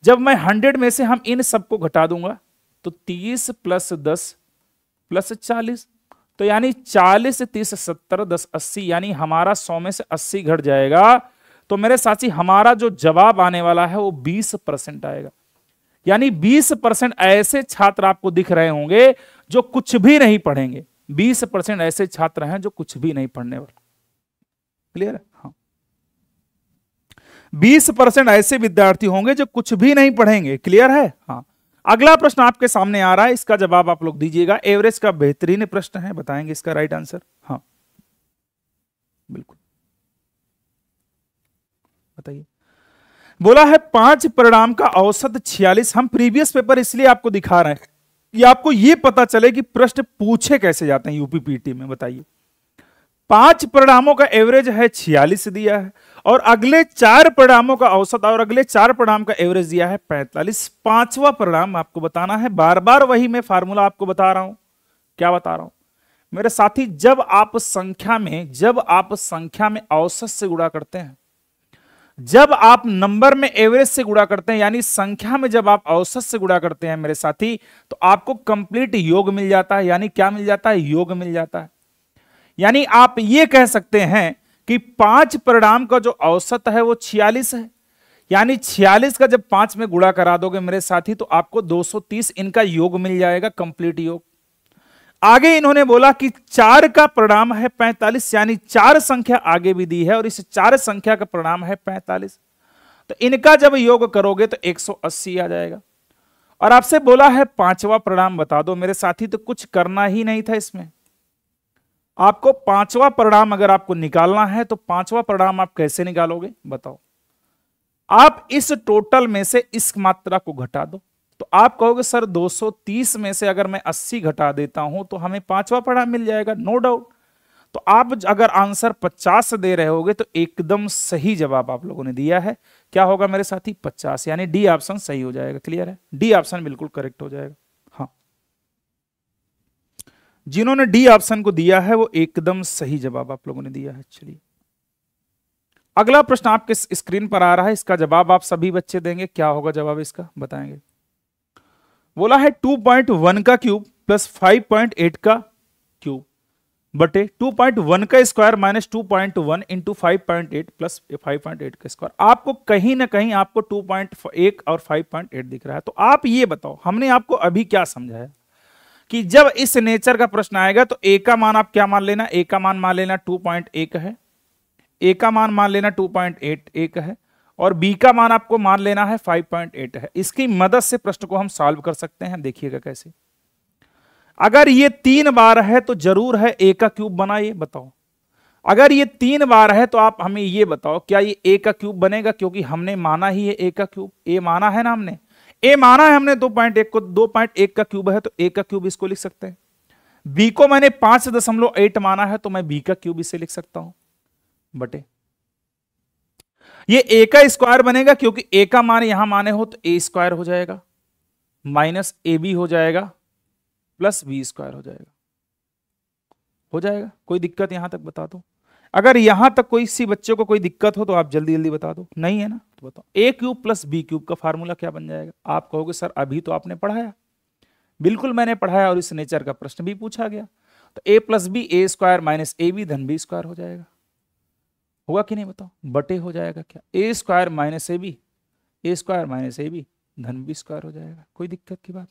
जब मैं 100 में से हम इन सबको घटा दूंगा तो 30 प्लस 10 प्लस 40, तो यानी 40 30 70 10 80, यानी हमारा 100 में से 80 घट जाएगा। तो मेरे साथी हमारा जो जवाब आने वाला है वो 20% आएगा। यानी 20% ऐसे छात्र आपको दिख रहे होंगे जो कुछ भी नहीं पढ़ेंगे। 20% ऐसे छात्र हैं जो कुछ भी नहीं पढ़ने वाले। क्लियर है? हाँ, 20% ऐसे विद्यार्थी होंगे जो कुछ भी नहीं पढ़ेंगे। क्लियर है? हाँ। अगला प्रश्न आपके सामने आ रहा है, इसका जवाब आप लोग दीजिएगा। एवरेज का बेहतरीन प्रश्न है, बताएंगे इसका राइट आंसर। हाँ बिल्कुल, बताइए। बोला है 5 परिणाम का औसत 46। हम प्रीवियस पेपर इसलिए आपको दिखा रहे हैं कि आपको यह पता चले कि प्रश्न पूछे कैसे जाते हैं यूपीपीटी में। बताइए, 5 परिणामों का एवरेज है 46 दिया है, और अगले 4 परिणामों का औसत और अगले 4 परिणाम का एवरेज दिया है 45। पांचवा परिणाम आपको बताना है। बार बार वही मैं फार्मूला आपको बता रहा हूं। क्या बता रहा हूं मेरे साथी? जब आप संख्या में औसत से गुणा करते हैं, जब आप नंबर में एवरेज से गुणा करते हैं, यानी संख्या में जब आप औसत से गुणा करते हैं मेरे साथी, तो आपको कंप्लीट योग मिल जाता है। यानी क्या मिल जाता है? योग मिल जाता है। यानी आप ये कह सकते हैं कि 5 परिणाम का जो औसत है वो 46 है। यानी 46 का जब 5 में गुणा करा दोगे मेरे साथी, तो आपको 230 इनका योग मिल जाएगा, कंप्लीट योग। आगे इन्होंने बोला कि 4 का परिणाम है 45, यानी 4 संख्या आगे भी दी है और इस 4 संख्या का परिणाम है 45। तो इनका जब योग करोगे तो 180 आ जाएगा। और आपसे बोला है 5वां परिणाम बता दो मेरे साथी, तो कुछ करना ही नहीं था इसमें। आपको 5वां परिणाम अगर आपको निकालना है तो 5वां परिणाम आप कैसे निकालोगे बताओ? आप इस टोटल में से इस मात्रा को घटा दो, तो आप कहोगे सर 230 में से अगर मैं 80 घटा देता हूं तो हमें 5वां परिणाम मिल जाएगा, नो डाउट। तो आप अगर आंसर 50 दे रहे होगे तो एकदम सही जवाब आप लोगों ने दिया है। क्या होगा मेरे साथी? 50, यानी डी ऑप्शन सही हो जाएगा। क्लियर है? डी ऑप्शन बिल्कुल करेक्ट हो जाएगा। हाँ, जिन्होंने डी ऑप्शन को दिया है वो एकदम सही जवाब आप लोगों ने दिया है। चलिए अगला प्रश्न आपके स्क्रीन पर आ रहा है, इसका जवाब आप सभी बच्चे देंगे। क्या होगा जवाब इसका, बताएंगे। बोला है 2.1 का क्यूब प्लस 5.8 का क्यूब बटे 2.1 का स्क्वायर माइनस 2.1 इंटू 5.8 प्लस 5.8 का स्क्वायर। आपको कहीं ना कहीं आपको 2.1 और 5.8 दिख रहा है। तो आप ये बताओ, हमने आपको अभी क्या समझाया कि जब इस नेचर का प्रश्न आएगा तो ए का मान आप क्या मान लेना? ए का मान मान लेना 2.1 है, ए का मान मान लेना 2.8 है, और बी का मान आपको मान लेना है 5.8 है। इसकी मदद से प्रश्न को हम सॉल्व कर सकते हैं। देखिएगा कैसे। अगर ये 3 बार है तो जरूर है ए का क्यूब बना, ये बताओ। अगर ये 3 बार है तो आप हमें ये बताओ क्या ये ए का क्यूब बनेगा? क्योंकि हमने माना ही है ए का क्यूब, ए माना है ना हमने, ए माना है हमने 2.1 को, 2.1 का क्यूब है तो ए का क्यूब इसको लिख सकते हैं। बी को मैंने 5.8 माना है तो मैं बी का क्यूब इसे लिख सकता हूं बटे ये ए का स्क्वायर बनेगा, क्योंकि ए का मान यहां माने हो तो ए स्क्वायर हो जाएगा, माइनस ए बी हो जाएगा, प्लस बी स्क्वायर हो जाएगा। हो जाएगा? कोई दिक्कत यहां तक बता दो। अगर यहां तक कोई सी बच्चे को कोई दिक्कत हो तो आप जल्दी जल्दी बता दो। नहीं है ना? तो बताओ ए क्यूब प्लस बी क्यूब का फार्मूला क्या बन जाएगा? आप कहोगे सर अभी तो आपने पढ़ाया। बिल्कुल मैंने पढ़ाया और इस नेचर का प्रश्न भी पूछा गया। तो A plus B A square minus A B धन बी स्क्वायर हो जाएगा। होगा कि नहीं बताओ? बटे हो जाएगा क्या? A square minus A B, A square minus A B धन बी स्क्वायर हो जाएगा। कोई दिक्कत की बात?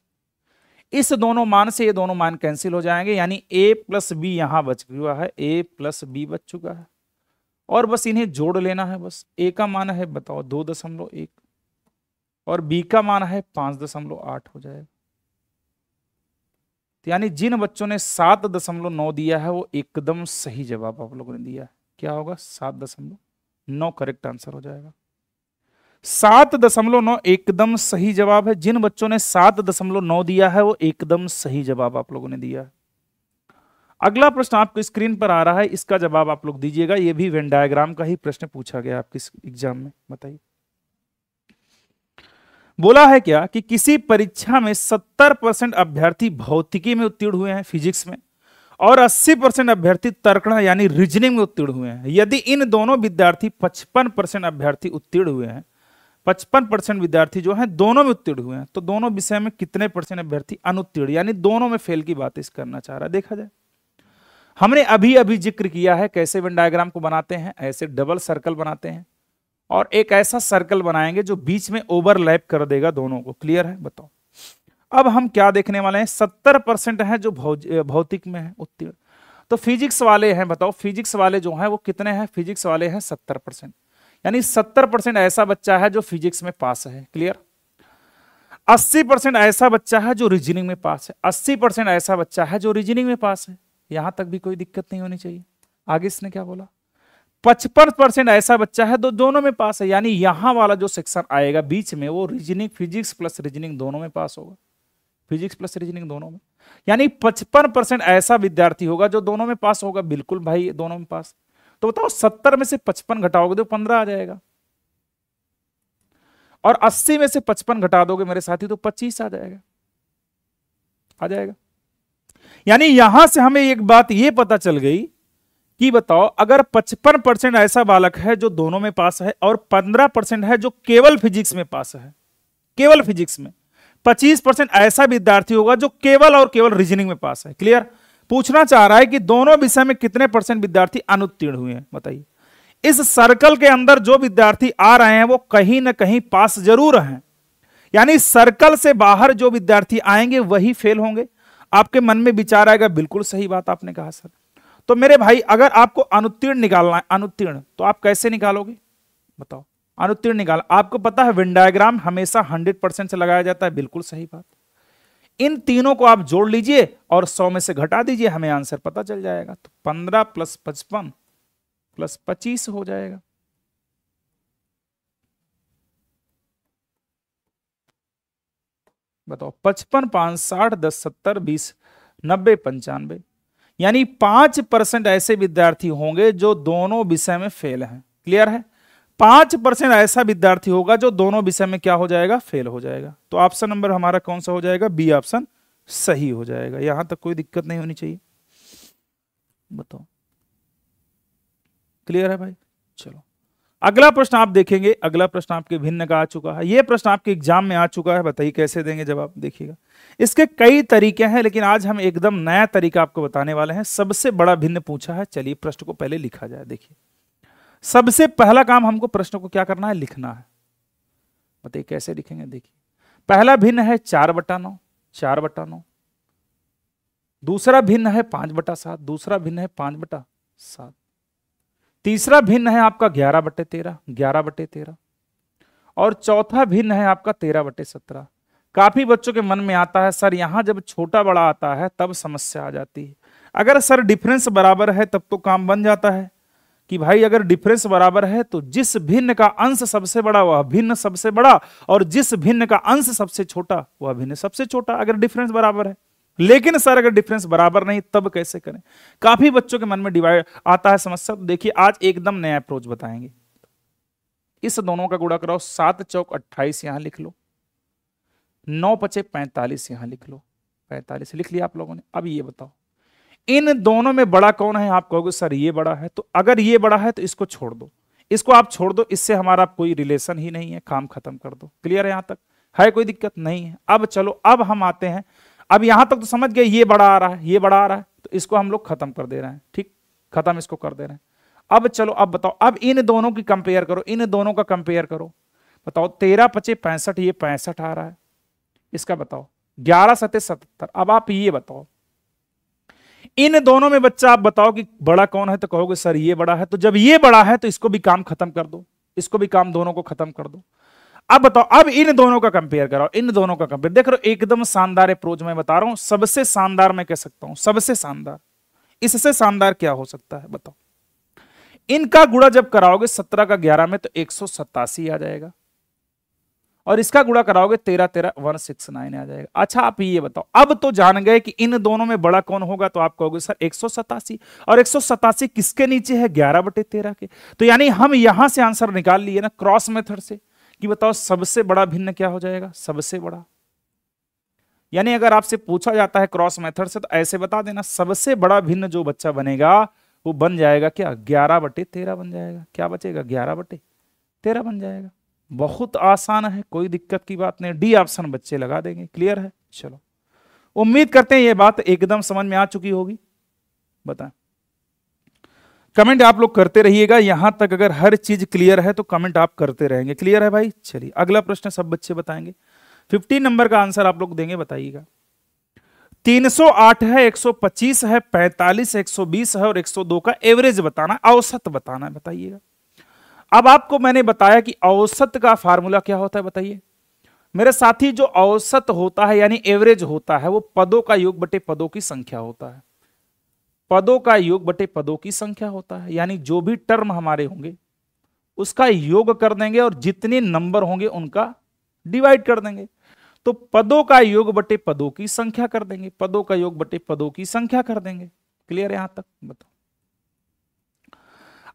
इस दोनों मान से ये दोनों मान कैंसिल हो जाएंगे, यानी ए प्लस बी यहां बच हुआ है, ए प्लस बी बच चुका है, और बस इन्हें जोड़ लेना है। बस ए का मान है बताओ 2.1 और बी का मान है 5.8 हो जाएगा। तो यानी जिन बच्चों ने 7.9 दिया है वो एकदम सही जवाब आप लोगों ने दिया है। क्या होगा? 7.9 करेक्ट आंसर हो जाएगा। 7.9 एकदम सही जवाब है। जिन बच्चों ने 7.9 दिया है वो एकदम सही जवाब आप लोगों ने दिया है। अगला प्रश्न आपको स्क्रीन पर आ रहा है, इसका जवाब आप लोग दीजिएगा। ये भी वेन डायग्राम का ही प्रश्न पूछा गया आपके एग्जाम में। बताइए, बोला है क्या कि किसी परीक्षा में 70% अभ्यर्थी भौतिकी में उत्तीर्ण हुए हैं, फिजिक्स में, और 80% अभ्यर्थी तर्कण यानी रीजनिंग में उत्तीर्ण हुए हैं। यदि इन दोनों विद्यार्थी 55% अभ्यर्थी उत्तीर्ण हुए हैं, 55% विद्यार्थी जो हैं दोनों में उत्तीर्ण हुए हैं, तो दोनों विषय में कितने परसेंट अभ्यर्थी अनुत्तीर्ण यानी दोनों में फेल की बात इस करना चाह रहा है। देखा जाए, हमने अभी अभी जिक्र किया है कैसे वेन डायग्राम को बनाते हैं, ऐसे डबल सर्कल बनाते हैं और एक ऐसा सर्कल बनाएंगे जो बीच में ओवरलैप कर देगा दोनों को। क्लियर है? बताओ अब हम क्या देखने वाले हैं। 70% है जो भौतिक में है उत्तीर्ण, तो फिजिक्स वाले हैं, बताओ फिजिक्स वाले जो हैं वो कितने हैं, फिजिक्स वाले हैं 70%, यानी 70% ऐसा बच्चा है जो फिजिक्स में पास है। क्लियर? 80% ऐसा बच्चा है जो रीजनिंग में पास है, 80% ऐसा बच्चा है जो रीजनिंग में पास है। यहां तक भी कोई दिक्कत नहीं होनी चाहिए। आगे इसने क्या बोला, 55% ऐसा बच्चा है जो दोनों में पास है, यानी यहां वाला जो सेक्शन आएगा बीच में वो रीजनिंग, फिजिक्स प्लस रीजनिंग दोनों में पास होगा, फिजिक्स प्लस रीजनिंग दोनों में, यानी 55% ऐसा विद्यार्थी होगा जो दोनों में पास होगा। बिल्कुल भाई, दोनों में पास। तो बताओ 70 में से 55 घटाओगे तो 15 आ जाएगा, और 80 में से 55 घटा दोगे मेरे साथी तो 25 आ जाएगा, आ जाएगा। यानी यहां से हमें एक बात यह पता चल गई कि बताओ अगर 55% ऐसा बालक है जो दोनों में पास है और 15% है जो केवल फिजिक्स में पास है, केवल फिजिक्स में, 25% ऐसा विद्यार्थी होगा जो केवल और केवल रीजनिंग में पास है। क्लियर? पूछना चाह रहा है कि दोनों विषय में कितने परसेंट विद्यार्थी अनुत्तीर्ण हुए हैं, बताइए। इस सर्कल के अंदर जो विद्यार्थी आ रहे हैं वो कहीं ना कहीं पास जरूर हैं, यानी सर्कल से बाहर जो विद्यार्थी आएंगे वही फेल होंगे। आपके मन में विचार आएगा, बिल्कुल सही बात आपने कहा सर। तो मेरे भाई अगर आपको अनुत्तीर्ण निकालना है, अनुत्तीर्ण, तो आप कैसे निकालोगे बताओ? अनुत्तीर्ण निकाल, आपको पता है वेन डायग्राम हमेशा 100% से लगाया जाता है, बिल्कुल सही बात। इन तीनों को आप जोड़ लीजिए और 100 में से घटा दीजिए, हमें आंसर पता चल जाएगा। तो 15 + 55 + 25 हो जाएगा। बताओ 55, 5, 60, 10, 70, 20, 90, 95, यानी 5% ऐसे विद्यार्थी होंगे जो दोनों विषय में फेल हैं। क्लियर है? 5% ऐसा विद्यार्थी होगा जो दोनों विषय में क्या हो जाएगा, फेल हो जाएगा। तो ऑप्शन नंबर हमारा कौन सा हो जाएगा, बी ऑप्शन सही हो जाएगा। यहां तक कोई दिक्कत नहीं होनी चाहिए। बताओ क्लियर है भाई? चलो अगला प्रश्न आप देखेंगे। अगला प्रश्न आपके भिन्न का आ चुका है, यह प्रश्न आपके एग्जाम में आ चुका है। बताइए कैसे देंगे जवाब, देखिएगा। इसके कई तरीके हैं लेकिन आज हम एकदम नया तरीका आपको बताने वाले हैं। सबसे बड़ा भिन्न पूछा है, चलिए प्रश्न को पहले लिखा जाए। देखिए सबसे पहला काम हमको प्रश्न को क्या करना है, लिखना है। बताइए कैसे लिखेंगे, देखिए पहला भिन्न है 4/9, 4/9। दूसरा भिन्न है 5/7, दूसरा भिन्न है 5/7। तीसरा भिन्न है आपका 11/13, 11/13। और चौथा भिन्न है आपका 13/17। काफी बच्चों के मन में आता है सर यहां जब छोटा बड़ा आता है तब समस्या आ जाती है। अगर सर डिफरेंस बराबर है तब तो काम बन जाता है कि भाई अगर डिफरेंस बराबर है तो जिस भिन्न का अंश सबसे बड़ा वह भिन्न सबसे बड़ा, और जिस भिन्न का अंश सबसे छोटा वह भिन्न सबसे छोटा, अगर डिफरेंस बराबर है। लेकिन सर अगर डिफरेंस बराबर नहीं तब कैसे करें, काफी बच्चों के मन में डिवाइड आता है समस्या। तो देखिए आज एकदम नया अप्रोच बताएंगे। इस दोनों का गुणा कराओ, 7 चौक 28 यहां लिख लो, 9 पचे 45 यहां लिख लो, 45 लिख लिया आप लोगों ने। अब ये बताओ इन दोनों में बड़ा कौन है, आप कहोगे सर ये बड़ा है। तो अगर ये बड़ा है तो इसको छोड़ दो, इसको आप छोड़ दो, इससे हमारा कोई रिलेशन ही नहीं है, काम खत्म कर दो। क्लियर है? यहां तक है कोई दिक्कत नहीं है। अब चलो अब हम आते हैं, अब यहां तक तो समझ गए ये बड़ा आ रहा है, ये बड़ा आ रहा है, तो इसको हम लोग खत्म कर दे रहे हैं। ठीक, खत्म इसको कर दे रहे हैं। अब चलो अब बताओ, अब इन दोनों की कंपेयर करो, इन दोनों का कंपेयर करो। बताओ 13 पचे 65, ये 65 आ रहा है, इसका बताओ 11 सते 77। अब आप ये बताओ इन दोनों में बच्चा आप बताओ कि बड़ा कौन है, तो कहोगे सर ये बड़ा है। तो जब ये बड़ा है तो इसको भी काम खत्म कर दो, इसको भी काम दोनों को खत्म कर दो। अब बताओ अब इन दोनों का कंपेयर कराओ, इन दोनों का कंपेयर। देख रहे हो एकदम शानदार अप्रोच मैं बता रहा हूं, सबसे शानदार मैं कह सकता हूं, सबसे शानदार। इससे शानदार क्या हो सकता है बताओ। इनका गुणा जब कराओगे 17 का 11 में तो 187 आ जाएगा, और इसका गुणा कराओगे 13 13 169 आ जाएगा। अच्छा आप ये बताओ, अब तो जान गए कि इन दोनों में बड़ा कौन होगा, तो आप कहोगे सर 187, और 187 किसके नीचे है, 11/13 के। तो यानी हम यहां से आंसर निकाल लिए ना क्रॉस मेथड से, कि बताओ सबसे बड़ा भिन्न क्या हो जाएगा, सबसे बड़ा। यानी अगर आपसे पूछा जाता है क्रॉस मेथड से तो ऐसे बता देना, सबसे बड़ा भिन्न जो बच्चा बनेगा वो बन जाएगा क्या, 11/13 बन जाएगा। क्या बचेगा, 11/13 बन जाएगा। बहुत आसान है, कोई दिक्कत की बात नहीं, डी ऑप्शन बच्चे लगा देंगे। क्लियर है? चलो, उम्मीद करते हैं ये बात एकदम समझ में आ चुकी होगी। बताएं, कमेंट आप लोग करते रहिएगा यहां तक, अगर हर चीज क्लियर है तो कमेंट आप करते रहेंगे। क्लियर है भाई? चलिए अगला प्रश्न सब बच्चे बताएंगे। 15 नंबर का आंसर आप लोग देंगे, बताइएगा। 308 है, 125 है, 45, 120 है और 102 का एवरेज बताना, औसत बताना है, बताइएगा। अब आपको मैंने बताया कि औसत का फार्मूला क्या होता है, बताइए मेरे साथी। जो औसत होता है यानी एवरेज होता है वो पदों का योग बटे पदों की संख्या होता है। पदों का योग बटे पदों की संख्या होता है, यानी जो भी टर्म हमारे होंगे उसका योग कर देंगे और जितने नंबर होंगे उनका डिवाइड कर देंगे। तो पदों का योग बटे पदों की संख्या कर देंगे, पदों का योग बटे पदों की संख्या कर देंगे। क्लियर है यहां तक? बताओ।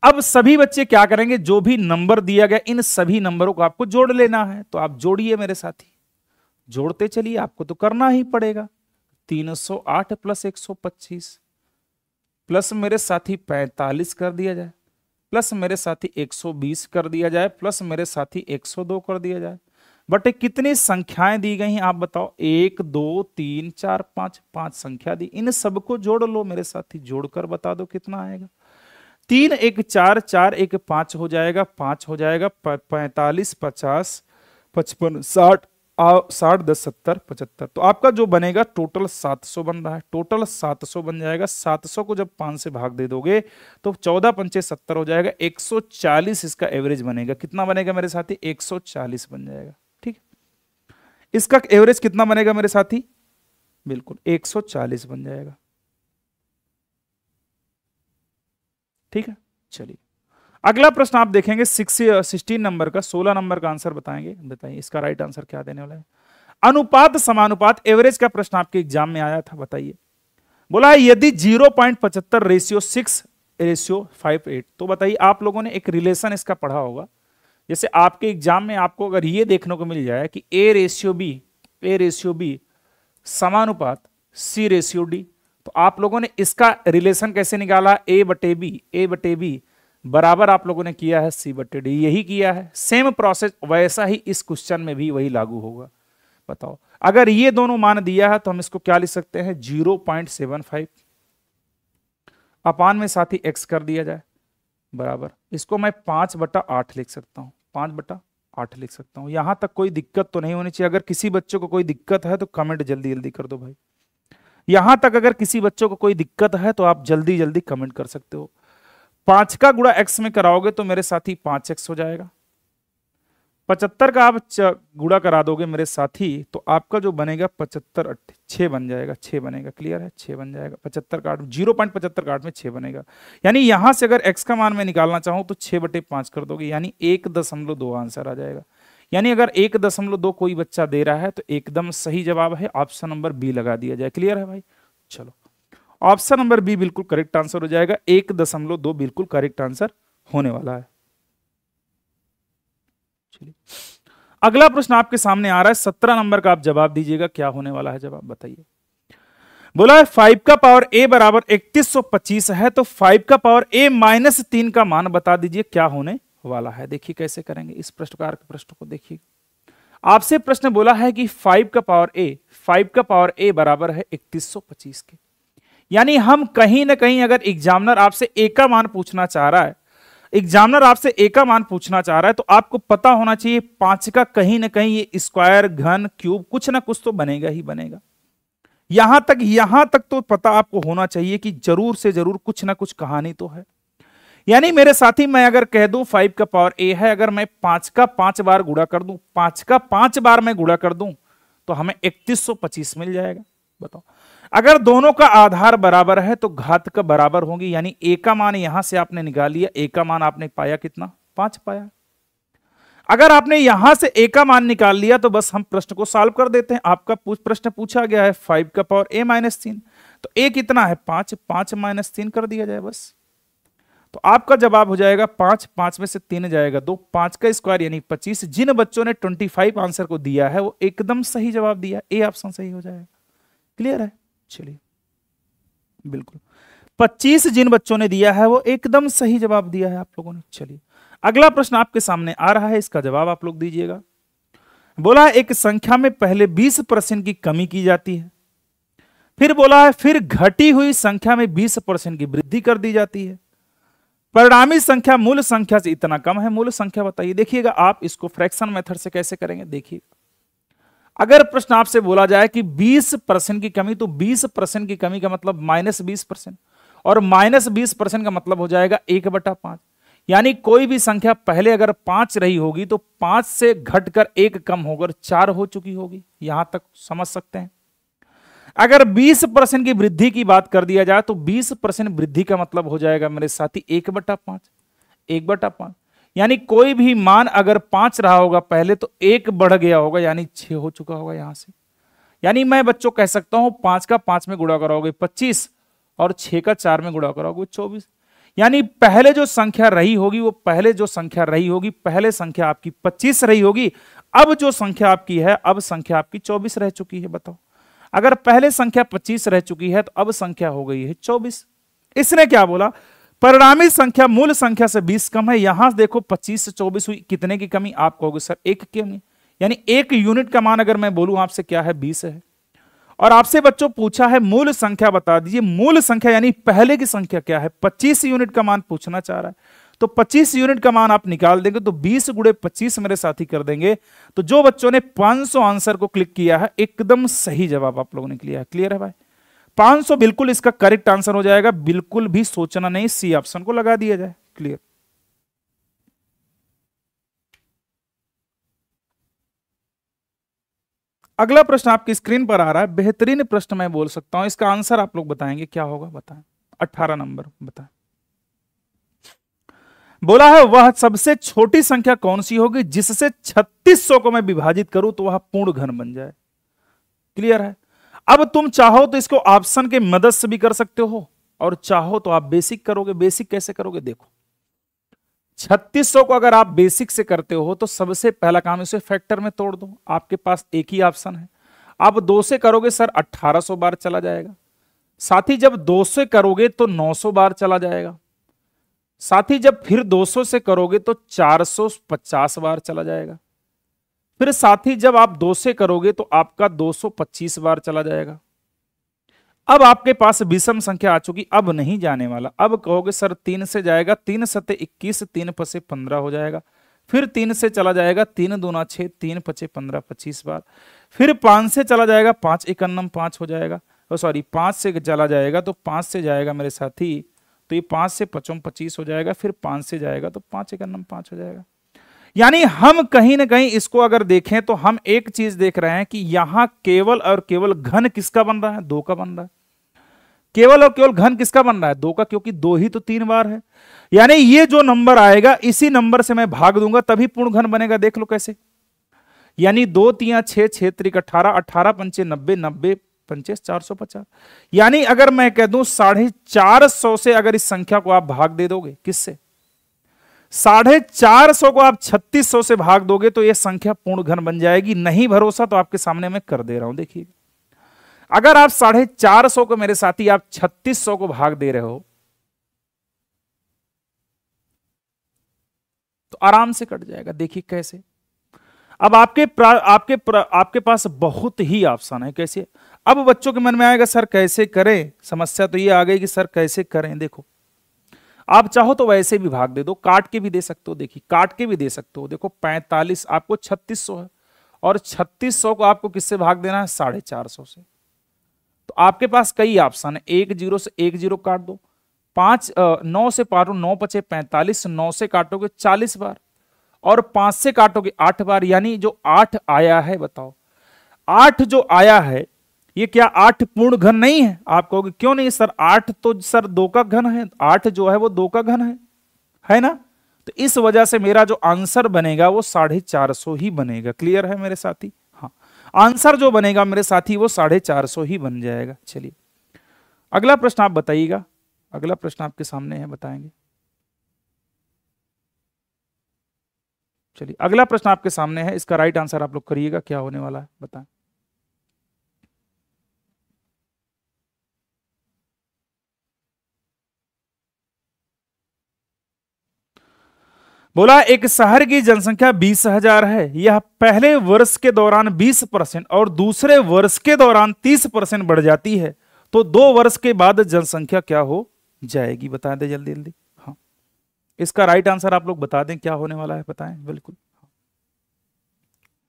अब सभी बच्चे क्या करेंगे, जो भी नंबर दिया गया इन सभी नंबरों को आपको जोड़ लेना है। तो आप जोड़िए मेरे साथी, जोड़ते चलिए, आपको तो करना ही पड़ेगा। 308 प्लस 125 प्लस मेरे साथी 45 कर दिया जाए, प्लस मेरे साथी 120 कर दिया जाए, प्लस मेरे साथी 102 कर दिया जाए। बटे कितनी संख्याएं दी गई हैं आप बताओ, 1 2 3 4 5, 5 संख्या दी। इन सबको जोड़ लो मेरे साथी, जोड़कर बता दो कितना आएगा। 3 1 4, 4 1 5 हो जाएगा, 5 हो जाएगा, 45 50 55 60 60 10 70 75। तो आपका जो बनेगा टोटल 700 बन रहा है, टोटल 700 बन जाएगा। 700 को जब 5 से भाग दे दोगे तो 14 पंचे 70 हो जाएगा, 140 इसका एवरेज बनेगा। कितना बनेगा मेरे साथी, 140 बन जाएगा। ठीक, इसका एवरेज कितना बनेगा मेरे साथी, बिल्कुल 140 बन जाएगा। ठीक है, चलिए अगला प्रश्न आप देखेंगे 16 नंबर का, 16 नंबर का आंसर बताएंगे। बताइए इसका राइट आंसर क्या देने वाला है। अनुपात समानुपात एवरेज का प्रश्न आपके एग्जाम में आया था, बताइए। बोला है यदि 0.75 रेशियो 6 रेशियो 58, तो बताइए आप लोगों ने एक रिलेशन इसका पढ़ा होगा। जैसे आपके एग्जाम में आपको अगर ये देखने को मिल जाए कि ए रेशियो बी समानुपात सी रेशियो डी, तो आप लोगों ने इसका रिलेशन कैसे निकाला, ए बटे बी बराबर आप लोगों ने किया है सी बटे डी, यही किया है। सेम प्रोसेस वैसा ही इस क्वेश्चन में भी वही लागू होगा। बताओ अगर ये दोनों मान दिया है तो हम इसको क्या लिख सकते हैं, 0.75 अपान में साथी x कर दिया जाए बराबर, इसको मैं 5/8 लिख सकता हूं, 5/8 लिख सकता हूं। यहां तक कोई दिक्कत तो नहीं होनी चाहिए। अगर किसी बच्चों को कोई दिक्कत है तो कमेंट जल्दी जल्दी कर दो भाई। यहां तक अगर किसी बच्चों को कोई दिक्कत है तो आप जल्दी जल्दी कमेंट कर सकते हो। 5 का गुणा x में कराओगे तो मेरे साथी 5x हो जाएगा। 75 का आप गुणा करा दोगे मेरे साथी तो आपका जो बनेगा 75 6 बन जाएगा, 6 बनेगा। क्लियर है, 6 बन जाएगा। 75 का 0.75 काट में 6 बनेगा। यानी यहां से अगर x का मान मैं निकालना चाहूं तो 6/5 कर दोगे, यानी 1.2 आंसर आ जाएगा। यानी अगर 1.2 कोई बच्चा दे रहा है तो एकदम सही जवाब है ऑप्शन नंबर बी लगा दिया जाए। क्लियर है भाई? चलो ऑप्शन नंबर बी बिल्कुल करेक्ट आंसर हो जाएगा। 1.2 बिल्कुल करेक्ट आंसर होने वाला है। चलिए अगला प्रश्न आपके सामने आ रहा है 17 नंबर का, आप जवाब दीजिएगा क्या होने वाला है जवाब, बताइए। बोला है 5 का पावर a बराबर 3125 है, तो 5 का पावर a -3 का मान बता दीजिए क्या होने वाला है। देखिए कैसे करेंगे इस प्रश्नकार के प्रश्न को। देखिए आपसे प्रश्न बोला है कि 5 का पावर a बराबर है 3125 के, यानी हम कहीं ना कहीं अगर एग्जामिनर आपसे a का मान पूछना चाह रहा है, तो आपको पता होना चाहिए 5 का कहीं ना कहीं ये स्क्वायर घन क्यूब कुछ ना कुछ तो बनेगा ही बनेगा। यहां तक तो पता आपको होना चाहिए कि जरूर से जरूर कुछ ना कुछ कहानी तो है। यानी मेरे साथी मैं अगर कह दूं 5 का पावर a है, अगर मैं 5 का 5 बार गुणा कर दूं, 5 का 5 बार मैं गुणा कर दूं तो हमें 3125 मिल जाएगा। बताओ अगर दोनों का आधार बराबर है तो घात का बराबर होगी, यानी a का मान यहां से आपने निकाल लिया, a का मान आपने पाया कितना, 5 पाया। अगर आपने यहां से a का मान निकाल लिया तो बस हम प्रश्न को सॉल्व कर देते हैं। आपका प्रश्न पूछा गया है 5 का पावर a -3, तो a कितना है 5, 5 -3 कर दिया जाए बस। तो आपका जवाब हो जाएगा 5, 5 में से 3 जाएगा 2, 5 का स्क्वायर यानी 25। जिन बच्चों ने 25 आंसर को दिया है वो एकदम सही जवाब दिया, ए ऑप्शन सही हो जाएगा। क्लियर है? चलिए बिल्कुल 25 जिन बच्चों ने दिया है वो एकदम सही जवाब दिया है आप लोगों ने। चलिए अगला प्रश्न आपके सामने आ रहा है, इसका जवाब आप लोग दीजिएगा। बोला एक संख्या में पहले 20% की कमी की जाती है, फिर बोला है फिर घटी हुई संख्या में 20% की वृद्धि कर दी जाती है, परिणामी संख्या मूल संख्या से इतना कम है, मूल संख्या बताइए। देखिएगा आप इसको फ्रैक्शन मेथड से कैसे करेंगे। देखिए अगर प्रश्न आपसे बोला जाए कि 20% की कमी, तो 20% की कमी का मतलब -20%, और -20% का मतलब हो जाएगा 1/5। यानी कोई भी संख्या पहले अगर 5 रही होगी तो 5 से घटकर 1 कम होकर 4 हो चुकी होगी। यहां तक समझ सकते हैं। अगर 20% की वृद्धि की बात कर दिया जाए तो 20% वृद्धि का मतलब हो जाएगा मेरे साथी 1/5, 1/5। यानी कोई भी मान अगर 5 रहा होगा पहले तो 1 बढ़ गया होगा यानी 6 हो चुका होगा यहां से। यानी मैं बच्चों कह सकता हूं 5 का 5 में गुणा कराओगे 25 और 6 का 4 में गुणा कराओगे 24। यानी पहले जो संख्या रही होगी वो पहले संख्या आपकी 25 रही होगी, अब जो संख्या आपकी है अब संख्या आपकी 24 रह चुकी है। बताओ अगर पहले संख्या 25 रह चुकी है तो अब संख्या हो गई है 24। इसने क्या बोला, परिणामी संख्या मूल संख्या से 20 कम है। यहां देखो 25 से 24 हुई, कितने की कमी? आप कहोगे सर 1 की कमी, यानी 1 यूनिट का मान अगर मैं बोलूं आपसे क्या है 20 है। और आपसे बच्चों पूछा है मूल संख्या बता दीजिए। मूल संख्या यानी पहले की संख्या क्या है? 25 यूनिट का मान पूछना चाह रहा है। तो 25 यूनिट का मान आप निकाल देंगे तो 20 गुणे 25 मेरे साथी कर देंगे। तो जो बच्चों ने 500 आंसर को क्लिक किया है एकदम सही जवाब आप लोगों ने किया है। क्लियर है भाई? 500 बिल्कुल इसका करेक्ट आंसर हो जाएगा, बिल्कुल भी सोचना नहीं, सी ऑप्शन को लगा दिया जाए। क्लियर? अगला प्रश्न आपकी स्क्रीन पर आ रहा है, बेहतरीन प्रश्न मैं बोल सकता हूं, इसका आंसर आप लोग बताएंगे क्या होगा। बताएं 18 नंबर बताएं। बोला है वह सबसे छोटी संख्या कौन सी होगी जिससे 3600 को मैं विभाजित करूं तो वह पूर्ण घन बन जाए। क्लियर है? अब तुम चाहो तो इसको ऑप्शन के मदद से भी कर सकते हो और चाहो तो आप बेसिक करोगे। बेसिक कैसे करोगे? देखो 3600 को अगर आप बेसिक से करते हो तो सबसे पहला काम इसे फैक्टर में तोड़ दो। आपके पास एक ही ऑप्शन है। आप 2 से करोगे सर 1800 बार चला जाएगा। साथ ही जब 2 से करोगे तो 900 बार चला जाएगा। साथ ही जब फिर 200 से करोगे तो 450 बार चला जाएगा। फिर साथ ही जब आप 2 से करोगे तो आपका 225 बार चला जाएगा। अब आपके पास विषम संख्या आ चुकी, अब नहीं जाने वाला। अब कहोगे सर 3 से जाएगा, 3 सते 21, 3 पचे 15 हो जाएगा। फिर 3 से चला जाएगा, 3 दूना 6, 3 पचे 15, 25 बार। फिर 5 से चला जाएगा, 5 एकन्नम 5 हो जाएगा। सॉरी 5 से चला जाएगा तो 5 से जाएगा मेरे साथी, तो ये 5 से 55 25 हो जाएगा। फिर 5 से जाएगा तो 5 एकन्नम 5 हो जाएगा। यानी हम कहीं ना कहीं इसको अगर देखें तो हम एक चीज देख रहे हैं कि यहां केवल और केवल घन किसका बन रहा है? 2 का बन रहा है। केवल और केवल घन किसका बन रहा है? 2 का, क्योंकि 2 ही तो 3 बार है। यानी ये जो नंबर आएगा इसी नंबर से मैं भाग दूंगा तभी पूर्ण घन बनेगा। देख लो कैसे। यानी 2 3 6, 6 3 18, 18 पंचे 90, 90 पंचे 450। यानी अगर मैं कह दूं 450 से अगर इस संख्या को आप भाग दे दोगे, किससे? 450 को आप 3600 से भाग दोगे तो यह संख्या पूर्ण घन बन जाएगी। नहीं भरोसा तो आपके सामने मैं कर दे रहा हूं। देखिए अगर आप 450 को मेरे साथी आप 3600 को भाग दे रहे हो तो आराम से कट जाएगा। देखिए कैसे। अब आपके पास बहुत ही ऑप्शन है। कैसे? अब बच्चों के मन में आएगा सर कैसे करें। समस्या तो ये आ गई कि सर कैसे करें। देखो आप चाहो तो वैसे भी भाग दे दो, काट के भी दे सकते हो। देखिए काट के भी दे सकते हो। देखो 45 आपको 3600 है और 3600 को आपको किससे भाग देना है? 450 से। तो आपके पास कई ऑप्शन है। 1 0 से 1 0 काट दो। 9 से काटो, 9 पचे 45, 9 से काटोगे 40 बार और 5 से काटोगे 8 बार। यानी जो 8 आया है, बताओ 8 जो आया है ये क्या 8 पूर्ण घन नहीं है? आप कहोगे क्यों नहीं सर? 8 तो सर 2 का घन है। 8 जो है वो 2 का घन है ना? तो इस वजह से मेरा जो आंसर बनेगा वो 450 ही बनेगा। क्लियर है मेरे साथी? हाँ, आंसर जो बनेगा मेरे साथी वो 450 ही बन जाएगा। चलिए अगला प्रश्न आप बताइएगा। अगला प्रश्न आपके सामने है, बताएंगे। चलिए अगला प्रश्न आपके सामने है, इसका राइट आंसर आप लोग करिएगा, क्या होने वाला है बताएं। बोला एक शहर की जनसंख्या 20,000 है, यह पहले वर्ष के दौरान 20% और दूसरे वर्ष के दौरान 30% बढ़ जाती है, तो 2 वर्ष के बाद जनसंख्या क्या हो जाएगी, बता दें जल्दी जल्दी। हाँ, इसका राइट आंसर आप लोग बता दें, क्या होने वाला है बताएं। बिल्कुल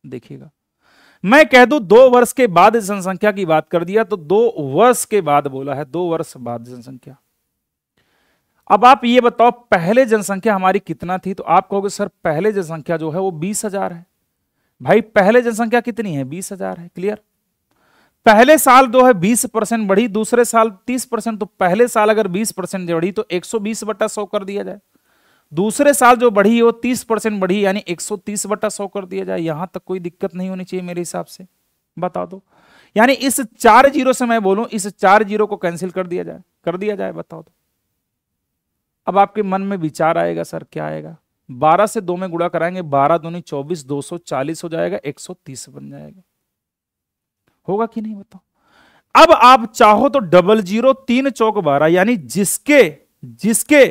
देखिएगा, मैं कह दूं 2 वर्ष के बाद जनसंख्या की बात कर दिया, तो 2 वर्ष के बाद बोला है, 2 वर्ष बाद जनसंख्या। अब आप ये बताओ पहले जनसंख्या हमारी कितना थी, तो आप कहोगे सर पहले जनसंख्या जो है वो 20,000 है। भाई पहले जनसंख्या कितनी है, 20,000 है, क्लियर। पहले साल जो है 20% बढ़ी, दूसरे साल 30%, तो पहले साल अगर 20% बढ़ी तो 120/100 कर दिया जाए, दूसरे साल जो बढ़ी वो 30% बढ़ी, यानी 130/100 कर दिया जाए। यहां तक कोई दिक्कत नहीं होनी चाहिए मेरे हिसाब से, बता दो। यानी इस 4 जीरो से मैं बोलूं, इस 4 जीरो को कैंसिल कर दिया जाए, कर दिया जाए, बताओ तो। अब आपके मन में विचार आएगा सर क्या आएगा, 12 से 2 में गुणा कराएंगे, 12 दूनी 24, 240 हो जाएगा, 130 बन जाएगा, होगा कि नहीं बताओ। अब आप चाहो तो डबल जीरो 3 चौक 12, यानी जिसके जिसके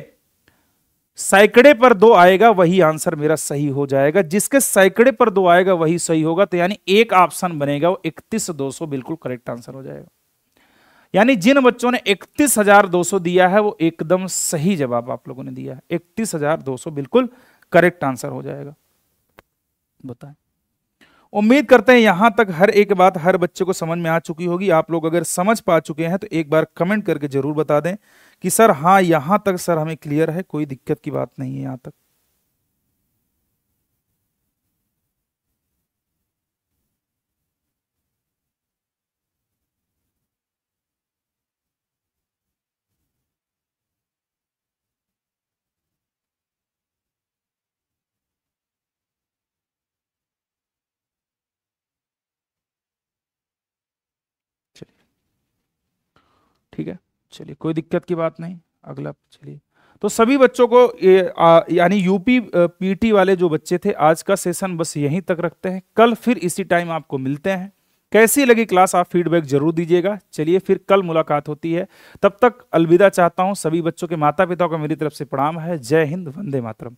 सैकड़े पर 2 आएगा वही आंसर मेरा सही हो जाएगा, जिसके सैकड़े पर 2 आएगा वही सही होगा, तो यानी एक ऑप्शन बनेगा वो 31,200 बिल्कुल करेक्ट आंसर हो जाएगा। यानी जिन बच्चों ने 31,200 दिया है वो एकदम सही जवाब आप लोगों ने दिया है, 31,200 बिल्कुल करेक्ट आंसर हो जाएगा, बताएं। उम्मीद करते हैं यहां तक हर एक बात हर बच्चे को समझ में आ चुकी होगी। आप लोग अगर समझ पा चुके हैं तो एक बार कमेंट करके जरूर बता दें कि सर हाँ यहां तक सर हमें क्लियर है, कोई दिक्कत की बात नहीं है यहां तक। चलिए ठीक है, चलिए कोई दिक्कत की बात नहीं। अगला चलिए, तो सभी बच्चों को यानी यूपी पीटी वाले जो बच्चे थे आज का सेशन बस यहीं तक रखते हैं, कल फिर इसी टाइम आपको मिलते हैं। कैसी लगी क्लास आप फीडबैक जरूर दीजिएगा। चलिए फिर कल मुलाकात होती है, तब तक अलविदा चाहता हूं। सभी बच्चों के माता पिता को मेरी तरफ से प्रणाम है। जय हिंद, वंदे मातरम।